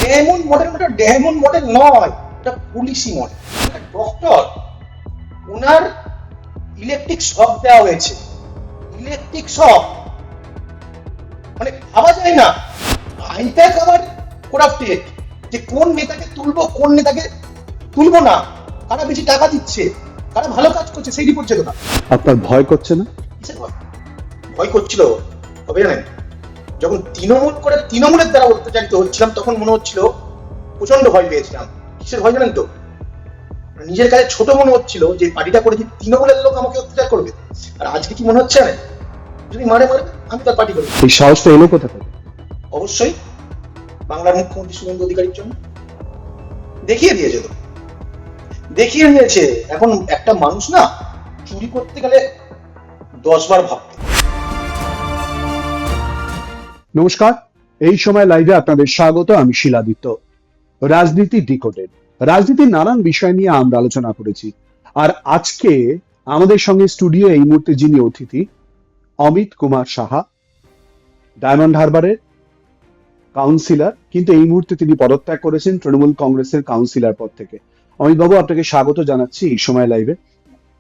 Diamond model, ওটা diamond model নয়, এটা পুলিশি মডেল। ডক্টর, ওনার ইলেকট্রিক শক দেওয়া হয়েছে, ইলেকট্রিক শক, মানে ভাবা যায় না। আইনটা আবার করাপ্টেড, যে কোন নেতাকে তুলবো কোন নেতাকে তুলবো না, কারা বেশি টাকা দিচ্ছে, কারা ভালো কাজ করছে, সেই রিপোর্ট যেত না। আপনার ভয় করছে না? কিসের ভয়? ভয় করছিল তবে জানেন, যখন তৃণমূলের দ্বারা অত্যাচারিত হচ্ছিলাম তখন মনে হচ্ছিল প্রচন্ড ভয় পেয়েছিলাম। কিসের ভয় জানেন তো? নিজের কাছে ছোট মনে হচ্ছিল যে পার্টিটা করেছি, তৃণমূলের লোক আমাকে অত্যাচার করবে। আর আজকে কি মনে হচ্ছে জানেন, যদি মারে আমি তার পার্টি করবো। এই সাহসটা এলো কোথা থেকে? অবশ্যই বাংলার মুখ্যমন্ত্রী শুভেন্দু অধিকারীর জন্য। দেখিয়ে দিয়েছে তো, দেখিয়ে দিয়েছে। এখন একটা মানুষ না চুরি করতে গেলে 10 বার ভাবতে। নমস্কার, এই সময় লাইভে আপনাদের স্বাগত। আমি শিলাদিত্য। রাজনীতি ডিকোডেড, রাজনীতির নানান বিষয় নিয়ে আমরা আলোচনা করেছি। আর আজকে আমাদের সঙ্গে স্টুডিও এই মুহূর্তে যিনি অতিথি, অমিত কুমার সাহা, ডায়মন্ড হারবারের কাউন্সিলর, কিন্তু এই মুহূর্তে তিনি পদত্যাগ করেছেন তৃণমূল কংগ্রেসের কাউন্সিলর পদ থেকে। অমিতবাবু, আপনাকে স্বাগত জানাচ্ছি এই সময় লাইভে।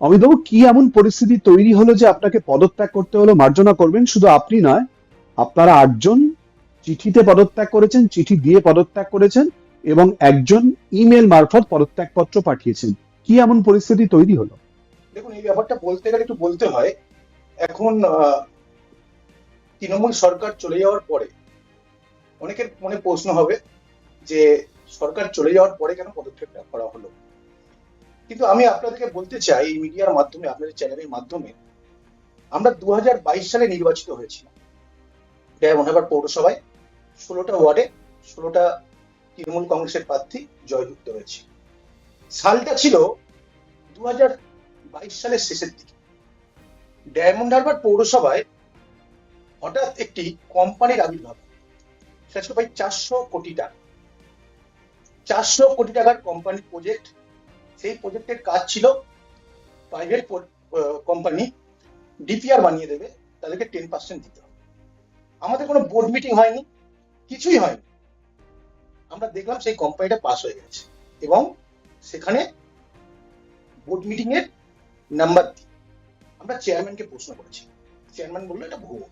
অমিতবাবু, কি এমন পরিস্থিতি তৈরি হলো যে আপনাকে পদত্যাগ করতে হলো? মার্জনা করবেন, শুধু আপনি নয়, আপনারা 8 জন চিঠিতে পদত্যাগ করেছেন, চিঠি দিয়ে পদত্যাগ করেছেন এবং একজন ইমেল মারফত পদত্যাগ পত্র পাঠিয়েছেন। কি এমন পরিস্থিতি তৈরি হলো? দেখুন, এই ব্যাপারটা বলতে গেলে একটু বলতে হয়। এখন তৃণমূল সরকার চলে যাওয়ার পরে অনেকের মনে প্রশ্ন হবে যে সরকার চলে যাওয়ার পরে কেন পদক্ষেপটা করা হলো। কিন্তু আমি আপনাদেরকে বলতে চাই, এই মিডিয়ার মাধ্যমে, আপনাদের চ্যানেলের মাধ্যমে, আমরা 2022 সালে নির্বাচিত হয়েছিলাম ডায়মন্ড হারবার পৌরসভায়। 16টা ওয়ার্ডে 16টা তৃণমূল কংগ্রেসের প্রার্থী জয়যুক্ত হয়েছে। সালটা ছিল 2022 সালের শেষের দিকে। ডায়মন্ড হারবার পৌরসভায় হঠাৎ একটি কোম্পানির আবির্ভাব, সেটা ছিল প্রায় 400 কোটি টাকা। 400 কোটি টাকার কোম্পানির প্রজেক্ট। সেই প্রজেক্টের কাজ ছিল প্রাইভেট কোম্পানি ডিপিআর বানিয়ে দেবে, তাদেরকে 10% দিতে হবে। আমাদের কোনো বোর্ড মিটিং হয়নি, কিছুই হয়নি। আমরা দেখলাম সেই কোম্পানিটা পাস হয়ে গেছে এবং সেখানে বোর্ড মিটিং এর নাম্বার দিয়ে আমরা চেয়ারম্যানকে প্রশ্ন করেছি। চেয়ারম্যান বললো এটা ভুয়ো।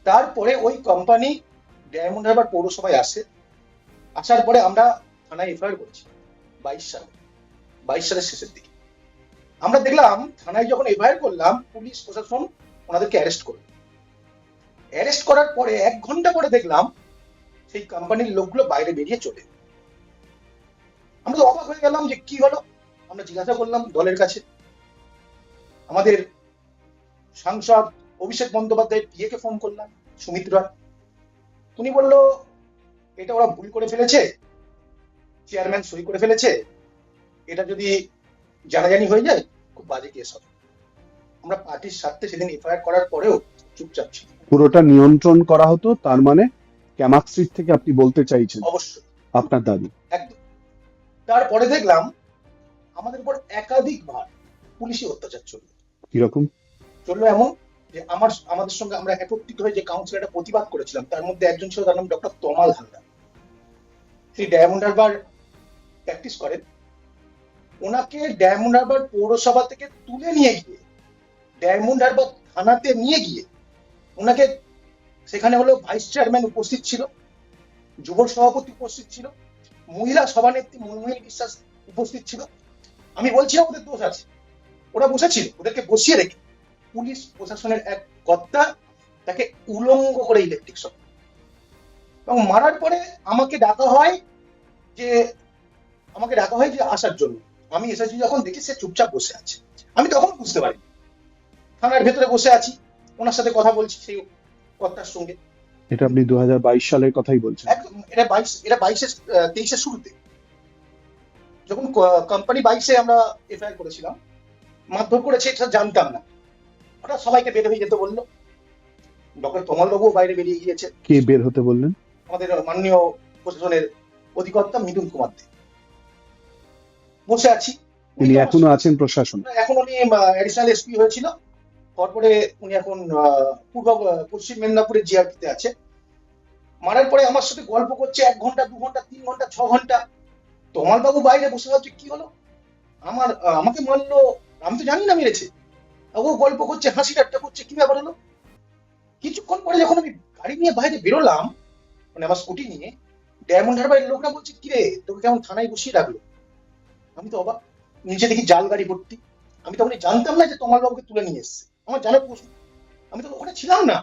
তারপরে ওই কোম্পানি ডায়মন্ড হারবার পৌরসভায় আসার পরে আমরা থানায় এফআইআর করেছি 22 সালের শেষের দিকে। আমরা দেখলাম থানায় যখন এফআইআর করলাম, পুলিশ প্রশাসন ওনাদেরকে অ্যারেস্ট করলো। অ্যারেস্ট করার পরে 1 ঘন্টা পরে দেখলাম সেই কোম্পানির লোকগুলো বাইরে বেরিয়ে চলে। আমরা তো অবাক হয়ে গেলাম যে কি হলো। আমরা জিজ্ঞাসা করলাম দলের কাছে, আমাদের সাংসদ অভিষেক বন্দ্যোপাধ্যায়ের পিএকে ফোন করলাম, সুমিত রায়। উনি বলল এটা ওরা ভুল করে ফেলেছে, চেয়ারম্যান সই করে ফেলেছে, এটা যদি জানাজানি হয়ে যায় খুব বাজে কেস হবে। আমরা পার্টির স্বার্থে সেদিন এফআইআর করার পরেও চুপচাপ ছিল। পুরোটা নিয়ন্ত্রণ করা হতো, তার মানে ক্যামাক স্ট্রিট থেকে আপনি বলতে চাইছেন? অবশ্যই, আপনার দাবি একদম। তারপরে দেখলাম আমাদের উপর একাধিকবার পুলিশি অত্যাচার চললো। কিরকম চললো? এমন যে আমাদের সঙ্গে আমরা একত্রিত হয়ে যে কাউন্সিলরটা প্রতিবাদ করেছিলাম, তার মধ্যে একজন ছিল, তার নাম ডক্টর তমাল হালদার। তিনি ডায়মন্ড হারবার প্র্যাকটিস করেন। ওনাকে ডায়মন্ড হারবার পৌরসভা থেকে তুলে নিয়ে গিয়ে ডায়মন্ড হারবার থানাতে নিয়ে গিয়ে ওনাকে, সেখানে হলো ভাইস চেয়ারম্যান উপস্থিত ছিল, যুব সভাপতি উপস্থিত ছিল, মহিলা সভানেত্রী মনমোহিনী বিশ্বাস উপস্থিত ছিল। আমি বলছি না ওদের দোষ আছে, ওরা বসেছিল, ওদেরকে বসিয়ে রেখে পুলিশ প্রশাসনের এক কর্তা তাকে উলঙ্গ করে ইলেকট্রিক শক এবং মারার পরে আমাকে ডাকা হয় যে আসার জন্য। আমি এসেছি, যখন দেখি সে চুপচাপ বসে আছে, আমি তখন বুঝতে পারি থানার ভেতরে বসে আছি, ওনার সাথে কথা বলছি সেই কর্তার সঙ্গে। এটা আপনি 2022 সালের কথাই বলছেন? একদম, এটা 23-এর শুরুতে, যখন কোম্পানি 22-এ আমরা এফআইআর করেছিলাম। মারধর করেছে এটা জানতাম না, ওরা সবাইকে বের হয়ে যেতে বললো। ডক্টর তমাল বাবু বাইরে বেরিয়ে গিয়েছে। কে বের হতে বললেন? আমাদের মাননীয় প্রশাসনের অধিকর্তা মিঠুন কুমার দে। বসে আছি। উনি এখনো আছেন প্রশাসন? এখন উনি অ্যাডিশনাল এসপি হয়েছিল, তারপরে উনি এখন পশ্চিম মেদিনীপুরের জিআরপিতে আছে। মারার পরে আমার সাথে গল্প করছে 1 ঘন্টা 2 ঘন্টা 3 ঘন্টা 6 ঘন্টা। তমাল বাবু বাইরে বসে ভাবছে কি হলো, আমাকে মারলো, আমি তো জানি না মেরেছে। ও গল্প করছে, হাসি ঠাট্টা করছে, কি ব্যাপার হলো। কিছুক্ষণ পরে যখন আমি গাড়ি নিয়ে বাইরে বেরোলাম, মানে আমার স্কুটি নিয়ে, ডায়মন্ড হারবারের লোকরা বলছে কিরে তোকে কেমন থানায় বসিয়ে রাখলো। আমি তো অবাক, নিচে দেখি জাল গাড়ি ভর্তি। আমি তখন জানতাম না যে তমাল বাবুকে তুলে নিয়ে এসছে, আমার জানার প্রশ্ন, আমি তো ওখানে ছিলাম না।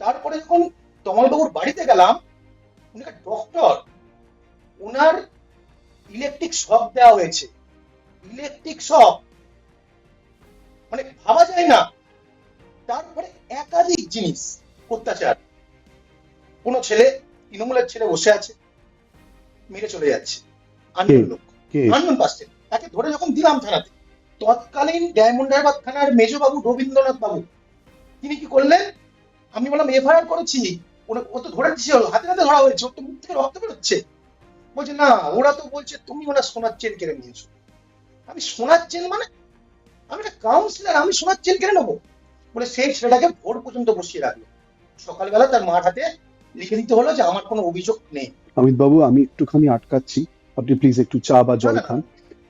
তারপরে যখন তমাল বাবুর বাড়িতে গেলাম, উনি একটা ডক্টর, ওনার ইলেকট্রিক শক দেওয়া হয়েছে, ইলেকট্রিক শক, মানে ভাবা যায় না। তারপরে একাধিক জিনিস অত্যাচার, কোনো ছেলে, তৃণমূলের ছেলে বসে আছে, মেরে চলে যাচ্ছে, আননোন লোক, কে আননোন পার্সন, তাকে ধরে যখন দিলাম থানাতে, তৎকালীন ডায়মন্ড হারবার থানার মেজবাবু রবীন্দ্রনাথ বাবু, তিনি কি করলেন, আমি বললাম এফআইআর করেছি, ও তো ধরে দিচ্ছে, হাতে হাতে ধরা হয়েছে, ওর তো মুখ থেকে রক্ত বেরোচ্ছে। বলছে না, ওরা তো বলছে তুমি ওনার সোনার চেন কেড়ে নিয়েছো। আমি সোনার চেন মানে, আমি একটা কাউন্সিলর, আমি সোনার চেন কেড়ে নেবো? বলে সেই ছেলেটাকে ভোর পর্যন্ত বসিয়ে রাখলো। সকালবেলা তার মার হাতে লিখে দিতে হলো যে আমার কোনো অভিযোগ নেই। অমিত বাবু, আমি একটুখানি আটকাচ্ছি, আপনি প্লিজ একটু চা বা জল খান।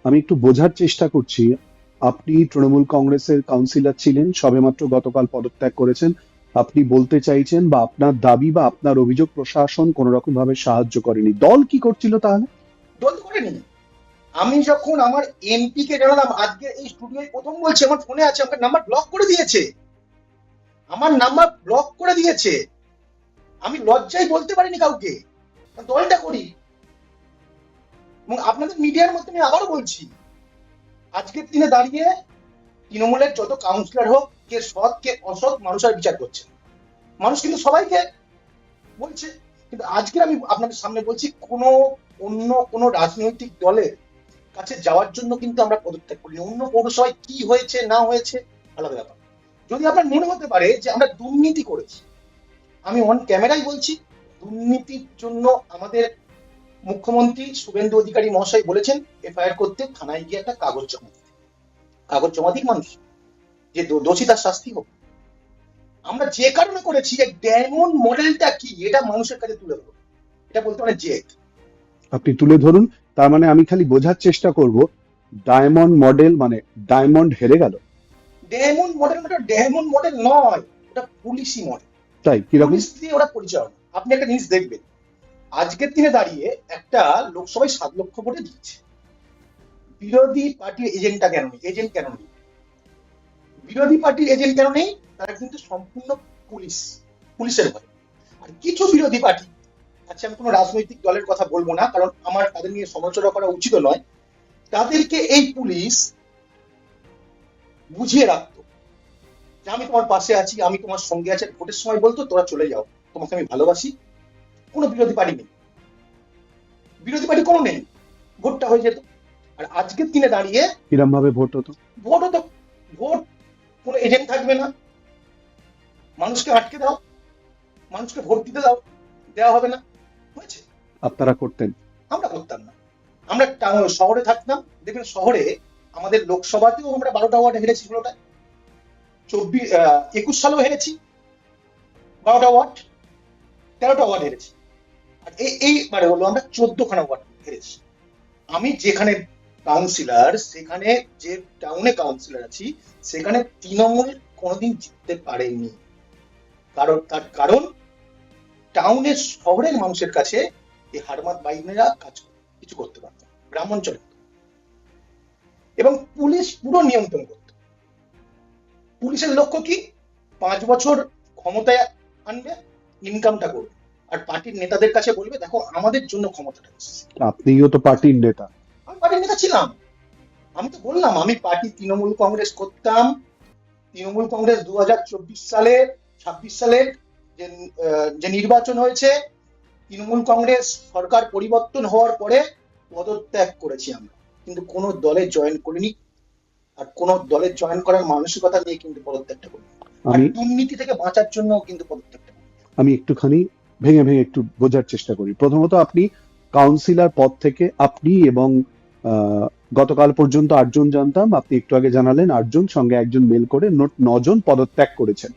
আমি একটু বোঝার চেষ্টা করছি, আপনি তৃণমূল কংগ্রেসের কাউন্সিলর ছিলেন, সবেমাত্র গতকাল পদত্যাগ করেছেন। আপনি বলতে চাইছেন বা আপনার দাবি বা আপনার অভিযোগ প্রশাসন কোন রকম ভাবে সাহায্য করেনি, দল কি করছিল তাহলে? দল তো করেনি। আমি যখন আমার এমপি কে জানালাম, আজকে এই স্টুডিওয় প্রথম বলছি, আমার ফোনে আছে, আমার নাম্বার ব্লক করে দিয়েছে, আমার নাম্বার ব্লক করে দিয়েছে। আমি লজ্জায় বলতে পারিনি কাউকে, দলটা করি। এবং আপনাদের মিডিয়ার মাধ্যমে আবারও বলছি, আজকের দিনে দাঁড়িয়ে তৃণমূলের যত কাউন্সিলর হোক, কে সৎ কে অসৎ, মানুষ আর বিচার করছে। মানুষ কিন্তু সবাইকে বলছে, কিন্তু আজকে আমি আপনাদের সামনে বলছি, অন্য কোনো রাজনৈতিক দলের কাছে যাওয়ার জন্য কিন্তু আমরা পদত্যাগ করিনি। অন্য পৌরসভায় কি হয়েছে না হয়েছে আলাদা ব্যাপার। যদি আপনার মনে হতে পারে যে আমরা দুর্নীতি করেছি, আমি অন ক্যামেরাই বলছি, দুর্নীতির জন্য আমাদের মুখ্যমন্ত্রী শুভেন্দু অধিকারী মহাশয় বলেছেন এফআইআর করতে, থানায় গিয়ে একটা কাগজ জমা দিতে। কাগজ জমা দিক মানুষ, যে দোষী তার শাস্তি হোক। আমরা যে কারণে করেছি, যে ডায়মন্ড মডেলটা কি এটা মানুষের কাছে তুলে ধরবো, এটা বলতে মানে জেদ। আপনি তুলে ধরুন। তার মানে আমি খালি বোঝার চেষ্টা করব, ডায়মন্ড মডেল মানে ডায়মন্ড হেরে গেল? ডায়মন্ড মডেল মানে ডায়মন্ড মডেল নয়, ওটা পুলিশি মডেল। তাই কিরকম? পুলিশ দিয়ে ওরা পরিচালনা। আপনি একটা জিনিস দেখবেন, আজকের দিনে দাঁড়িয়ে একটা লোকসভায় 7 লক্ষ ভোটে দিচ্ছে, বিরোধী পার্টির এজেন্টটা কেন নেই, এজেন্ট কেন নেই, বিরোধী পার্টির এজেন্ট কেন নেই? তারা কিন্তু সম্পূর্ণ পুলিশের ভয়। আর কিছু বিরোধী পার্টি, আচ্ছা আমি কোনো রাজনৈতিক দলের কথা বলবো না, কারণ আমার তাদের নিয়ে সমালোচনা করা উচিত নয়, তাদেরকে এই পুলিশ বুঝিয়ে রাখতো যে আমি তোমার পাশে আছি, আমি তোমার সঙ্গে আছি। ভোটের সময় বলতো তোরা চলে যাও, তোমাকে আমি ভালোবাসি। কোনো বিরোধী পার্টি নেই, বিরোধী পার্টি কোনো নেই, ভোটটা হয়ে যেত। আর আজকের দিনে দাঁড়িয়ে কিরম ভাবে ভোট হতো? ভোট হতো, ভোট কোনো এজেন্ট থাকবে না, মানুষকে আটকে দাও, মানুষকে ভোট দিতে দাও, দেওয়া হবে না, হয়েছে। আপনারা করতেন? আমরা করতাম না। আমরা শহরে থাকতাম, দেখবেন শহরে আমাদের লোকসভাতেও আমরা 12টা ওয়ার্ড হেরেছি, 16টায় 21 সালেও হেরেছি 12টা ওয়ার্ড, 13টা ওয়ার্ড হেরেছি। আর এইবারে হলো আমরা 14খানা ওয়ার্ড হেরেছি। আমি যেখানে কাউন্সিলর, সেখানে যে টাউনে কাউন্সিলর আছি, সেখানে তৃণমূল কোনোদিন জিততে পারেনি। তার কারণ টাউনের শহরের মানুষের কাছে এই হারমাত বাইনেরা কিছু করতে পারত, গ্রাম অঞ্চলে। এবং পুলিশ পুরো নিয়ন্ত্রণ করত। পুলিশের লক্ষ্য কি? 5 বছর ক্ষমতায় আনবে, ইনকামটা করবে, আর পার্টির নেতাদের কাছে বলবে দেখো আমাদের জন্য ক্ষমতাটা এসেছে। আপনিও তো পার্টির নেতা। আমি পার্টির নেতা ছিলাম, আমি তো বললাম আমি পার্টি তৃণমূল কংগ্রেস করতাম। তৃণমূল কংগ্রেস 2024 সালে 26 সালের যে নির্বাচন হয়েছে, তৃণমূল কংগ্রেস সরকার পরিবর্তন হওয়ার পরে পদত্যাগ করেছি আমরা, কিন্তু কোনো দলে জয়েন করিনি। আর কোনো দলে জয়েন করার মানসিকতা নিয়ে কিন্তু পদত্যাগটা করি, আর দুর্নীতি থেকে বাঁচার জন্য কিন্তু পদত্যাগটা করি। আমি একটুখানি ভেঙে ভেঙে একটু বোঝার চেষ্টা করি। প্রথমত, আপনি কাউন্সিলর পদ থেকে আপনি এবং গতকাল পর্যন্ত 8 জন জানতাম, আপনি একটু আগে জানালেন 8 জন, সঙ্গে একজন মেল করে মোট 9 জন পদত্যাগ করেছেন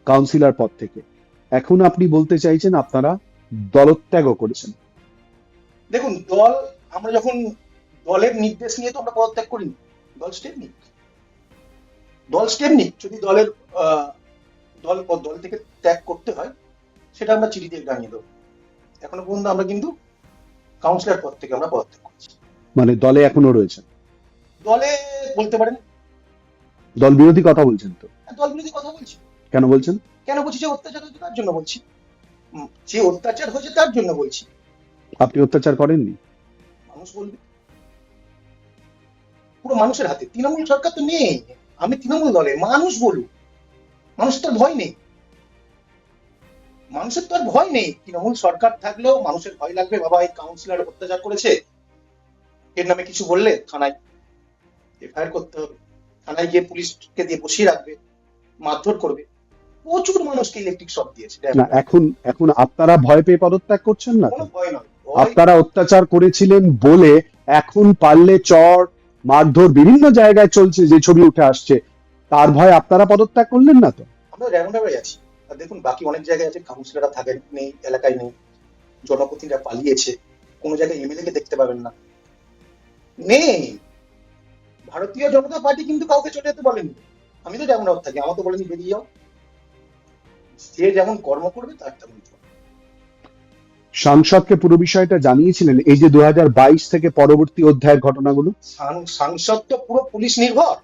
কাউন্সিলর পদ থেকে। এখন আপনি বলতে চাইছেন আপনারা দলত্যাগও করেছেন। দেখুন, দল, আমরা যখন দলের নির্দেশ নিয়ে তো আমরা পদত্যাগ করিনি। দল স্টেপ নিক, দল স্টেপ নিক। যদি দলের আহ, দল থেকে ত্যাগ করতে হয়, সেটা আমরা চিঠি দিয়ে জানিয়ে দেবো। এখনো পর্যন্ত আমরা কিন্তু কাউন্সিলর পদ থেকে আমরা পদত্যাগ করছি। মানে দলে এখনো রয়েছেন? দলে বলতে পারেন। দল বিরোধী কথা বলছেন তো? দল বিরোধী কথা বলছি। কেন বলছেন? কেন বলছি? যে অত্যাচার হয়েছে তার জন্য বলছি। যে অত্যাচার হয়েছে তার জন্য বলছি। আপনি অত্যাচার করেননি? মানুষ বলবে, পুরো মানুষের হাতে। তৃণমূল সরকার তো নেই, আমি তৃণমূল দলে। মানুষ বলুক, মানুষের তো আর ভয় নেই। মানুষের তো আর ভয় নেই। তৃণমূল সরকার থাকলেও মানুষের ভয় লাগবে, বাবা এই কাউন্সিলর অত্যাচার করেছে, এর নামে কিছু বললে থানায় এফআইআর করতে হবে, থানায় গিয়ে পুলিশকে দিয়ে বসিয়ে রাখবে, মারধর করবে। প্রচুর মানুষকে ইলেকট্রিক শক দিয়েছে। না, এখন এখন আপনারা ভয় পেয়ে পদত্যাগ করছেন না তো? কোনো ভয় নয়, ভয়। আপনারা অত্যাচার করেছিলেন বলে এখন পারলে চর মারধর বিভিন্ন জায়গায় চলছে, যে ছবি উঠে আসছে, তার ভয় আপনারা পদত্যাগ করলেন না তো? আমরা ডায়মন্ডহারবারে আছি। আর দেখুন, বাকি অনেক জায়গায় আছে কাউন্সিলররা থাকেন, নেই, এলাকায় নেই, জনপ্রতিনিধিরা পালিয়েছে, কোনো জায়গায় এমএলএ কে দেখতে পাবেন না, নেই। ভারতীয় জনতা পার্টি কিন্তু কাউকে চলে যেতে বলেনি। আমি তো যেমন থাকি, আমার তো বলেনি বেরিয়ে যাও। যে যেমন কর্ম করবে তার তেমন ফল। সাংসদকে পুরো বিষয়টা জানিয়েছিলেন, এই যে 2022 থেকে পরবর্তী অধ্যায়ের ঘটনাগুলো? সাংসদ তো পুরো পুলিশ নির্ভর,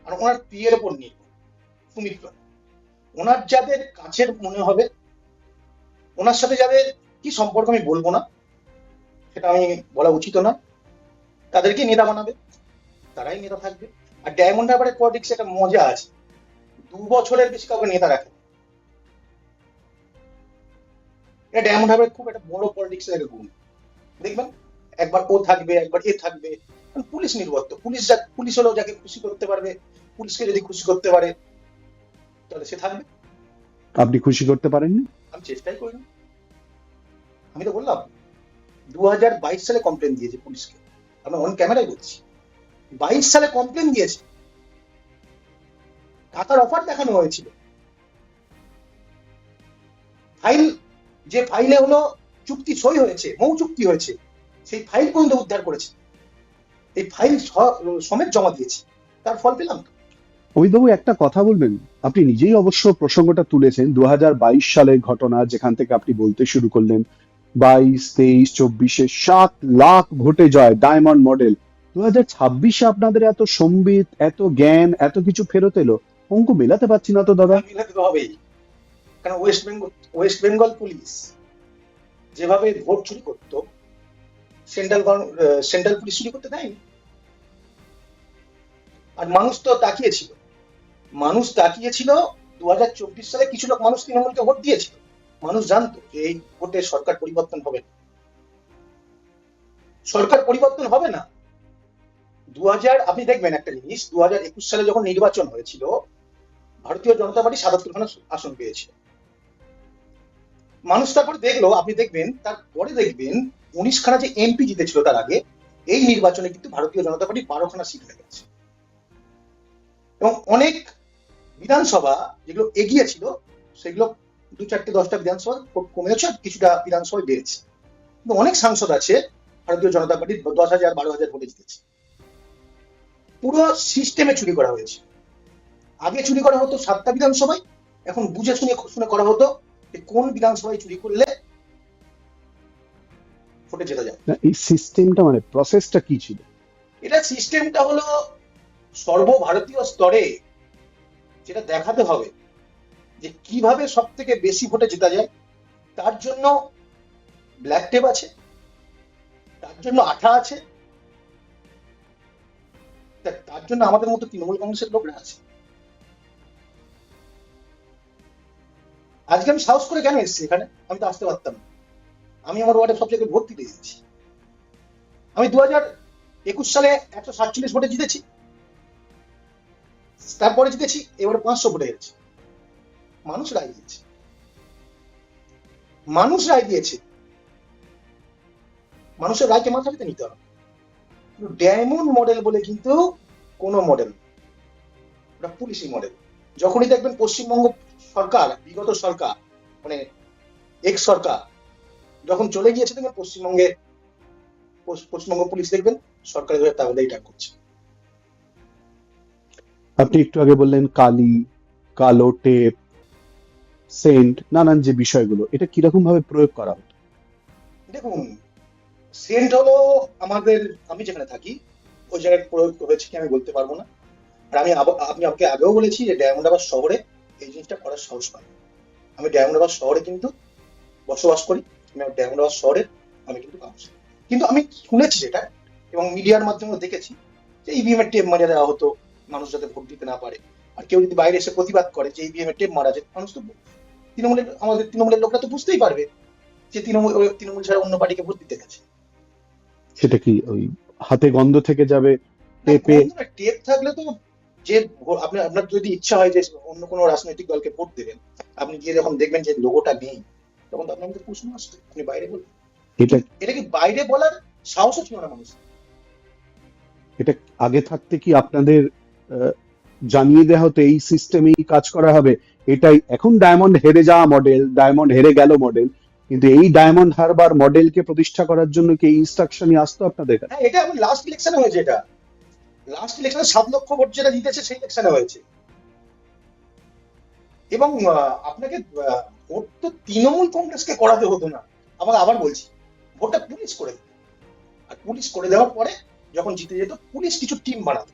আর ওনার পিএর উপর নির্ভর, সুমিত রায়। ওনার যাদের কাছের মনে হবে, ওনার সাথে যাদের কি সম্পর্ক আমি বলবো না, সেটা আমি বলা উচিত না, তাদেরকে নেতা বানাবে, তারাই নেতা থাকবে। আর ডায়মন্ড হারবারের পলিটিক্স একটা মজা আছে, 2 বছরের বেশি কাউকে নেতা রাখে। এটা ডায়মন্ড হারবারের খুব একটা বড় পলিটিক্স এর গুণ। দেখবেন, একবার ও থাকবে, একবার এ থাকবে। পুলিশ নির্ভর তো, পুলিশ হলেও যাকে খুশি করতে পারবে, পুলিশকে যদি খুশি করতে পারে, তাহলে সে থাকবে। আপনি খুশি করতে পারেননি? আমি চেষ্টাই করিনি। আমি তো বললাম 2022 সালে কমপ্লেন দিয়েছে পুলিশকে, আমি অন ক্যামেরায় বলছি। 22 সালে কমপ্লেন দিয়েছে, টাকার অফার দেখানো হয়েছিল। ফাইল, যে ফাইলে হলো চুক্তি সই হয়েছে, মৌ চুক্তি হয়েছে, সেই ফাইল পর্যন্ত উদ্ধার করেছে। এই ফাইল সমেত জমা দিয়েছে, তার ফল পেলাম তো। অমিতবাবু, একটা কথা বলবেন? আপনি নিজেই অবশ্য প্রসঙ্গটা তুলেছেন 2022 সালের ঘটনা, যেখান থেকে আপনি বলতে শুরু করলেন 22, 23, 24-এ 7 লাখ ভোটে জয়, ডায়মন্ড মডেল। 2026-এ আপনাদের এত সম্বিত, এত জ্ঞান, এত কিছু ফেরত এলো, অঙ্ক মেলাতে পারছি না তো দাদা। মিলাতে তো হবেই, কারণ ওয়েস্ট বেঙ্গল পুলিশ যেভাবে ভোট চুরি করতো, সেন্ট্রাল পুলিশ চুরি করতে দেয়নি। আর মানুষ তো তাকিয়েছিল, 2024 সালে কিছু লোক মানুষ তৃণমূলকে ভোট দিয়েছিল। মানুষ জানতো যে এই ভোটে সরকার পরিবর্তন হবে না, সরকার পরিবর্তন হবে না। আপনি দেখবেন একটা জিনিস, 2021 সালে যখন নির্বাচন হয়েছিল, ভারতীয় জনতা পার্টি 77খানা আসন পেয়েছিল। মানুষ তারপরে দেখলো, আপনি দেখবেন তারপরে দেখবেন 19খানা যে এমপি জিতেছিল তার আগে, এই নির্বাচনে কিন্তু ভারতীয় জনতা পার্টি 12খানা সিট হয়ে গেছে। এবং অনেক বিধানসভা যেগুলো এগিয়ে ছিল, সেগুলো 2-4-10টা বিধানসভা কমেছে, আর কিছুটা বিধানসভা বেড়েছে। কিন্তু অনেক সাংসদ আছে ভারতীয় জনতা পার্টির 10,000, 12,000 ভোটে জিতেছে। পুরো সিস্টেমে চুরি করা হয়েছে। আগে চুরি করা হতো 7টা বিধানসভায়, এখন বুঝে শুনে করা হতো যে কোন বিধানসভায় চুরি করলে ভোটে জেতা যায়। এই সিস্টেমটা, মানে প্রসেসটা কি ছিল? এটা সিস্টেমটা হলো সর্বভারতীয় স্তরে যেটা দেখাতে হবে যে কিভাবে সব থেকে বেশি ভোটে জেতা যায়। তার জন্য ব্ল্যাক টেপ আছে, তার জন্য আঠা আছে, তার জন্য আমাদের মতো তৃণমূল কংগ্রেসের লোকরা আছে। আজকে আমি সাহস করে কেন এসেছি এখানে? আমি তো আসতে পারতাম না। আমি আমার ওয়ার্ডে সব জায়গায় ভোট দিতে দিয়েছি। আমি 2021 সালে 147 ভোটে জিতেছি, তারপরে জিতেছি, এবারে 500 ভোটে হেরেছি। মানুষ রায় দিয়েছে, মানুষ রায় দিয়েছে। মানুষের রায়কে মাথা পেতে নিতে হবে। ডায়মন্ড মডেল বলে কিন্তু কোনো মডেল, ওটা পুলিশি মডেল। যখনই দেখবেন পশ্চিমবঙ্গ সরকার, বিগত সরকার, মানে এক্স সরকার যখন চলে গিয়েছে, দেখবেন পশ্চিমবঙ্গ পুলিশ দেখবেন সরকারের হয়ে তাহলে এটা করছে। আপনি একটু আগে বললেন কালি, কালো টেপ, সেন্ট, নানান যে বিষয়গুলো, এটা কিরকম ভাবে প্রয়োগ করা হতো? দেখুন, সেন্ট হলো আমাদের, আমি যেখানে থাকি ওই জায়গায় প্রয়োগ হয়েছে কি আমি বলতে পারবো না। আর আপনি আমাকে আগেও বলেছি যে ডায়মন্ড হারবার শহরে এই জিনিসটা করার সাহস পাই। আমি ডায়মন্ড হারবার শহরে কিন্তু বসবাস করি। আমি ডায়মন্ড হারবার শহরের আমি কিন্তু কাউন্সিলর। কিন্তু আমি শুনেছি যেটা, এবং মিডিয়ার মাধ্যমে দেখেছি, যে ইভিএম এর টেপ মারিয়ে দেওয়া হতো মানুষ যাতে ভোট দিতে না পারে। আর কেউ যদি বাইরে এসে প্রতিবাদ করে যে ইভিএম এর টেপ মারা যায়, মানুষ তো আমাদের তৃণমূলের লোকরা তো বুঝতেই পারবে যে তৃণমূল ছাড়া অন্য পার্টিকে ভোট দিতে গেছে। সেটা কি ওই হাতে গন্ধ থেকে যাবে না, টেপে? টেপ থাকলে তো যে আপনার যদি ইচ্ছা হয় যে অন্য কোনো রাজনৈতিক দলকে ভোট দেবেন, আপনি গিয়ে যখন দেখবেন যে লোগোটা নেই, তখন তো আপনার মধ্যে প্রশ্ন আসবে, আপনি বাইরে বলবেন। এটা এটা কি বাইরে বলার সাহসও ছিল না মানুষ। এটা আগে থাকতে কি আপনাদের আহ, জানিয়ে দেওয়া হতো এই সিস্টেমেই কাজ করা হবে? এটাই এখন ডায়মন্ড হেরে যাওয়া মডেল, ডায়মন্ড হেরে গেল মডেল, কিন্তু এই ডায়মন্ড হারবার মডেলকে প্রতিষ্ঠা করার জন্য কি ইনস্ট্রাকশনই আসতো আপনাদের কাছে? হ্যাঁ, এটা এখন লাস্ট ইলেকশনে হয়েছে। এটা লাস্ট ইলেকশনে 7 লক্ষ ভোট যেটা জিতেছে সেই ইলেকশনে হয়েছে। এবং আপনাকে ভোট তো তৃণমূল কংগ্রেসকে করাতে হতো না। আমাকে আবার বলছি, ভোটটা পুলিশ করে দিত। আর পুলিশ করে দেওয়ার পরে যখন জিতে যেত, পুলিশ কিছু টিম বানাতো।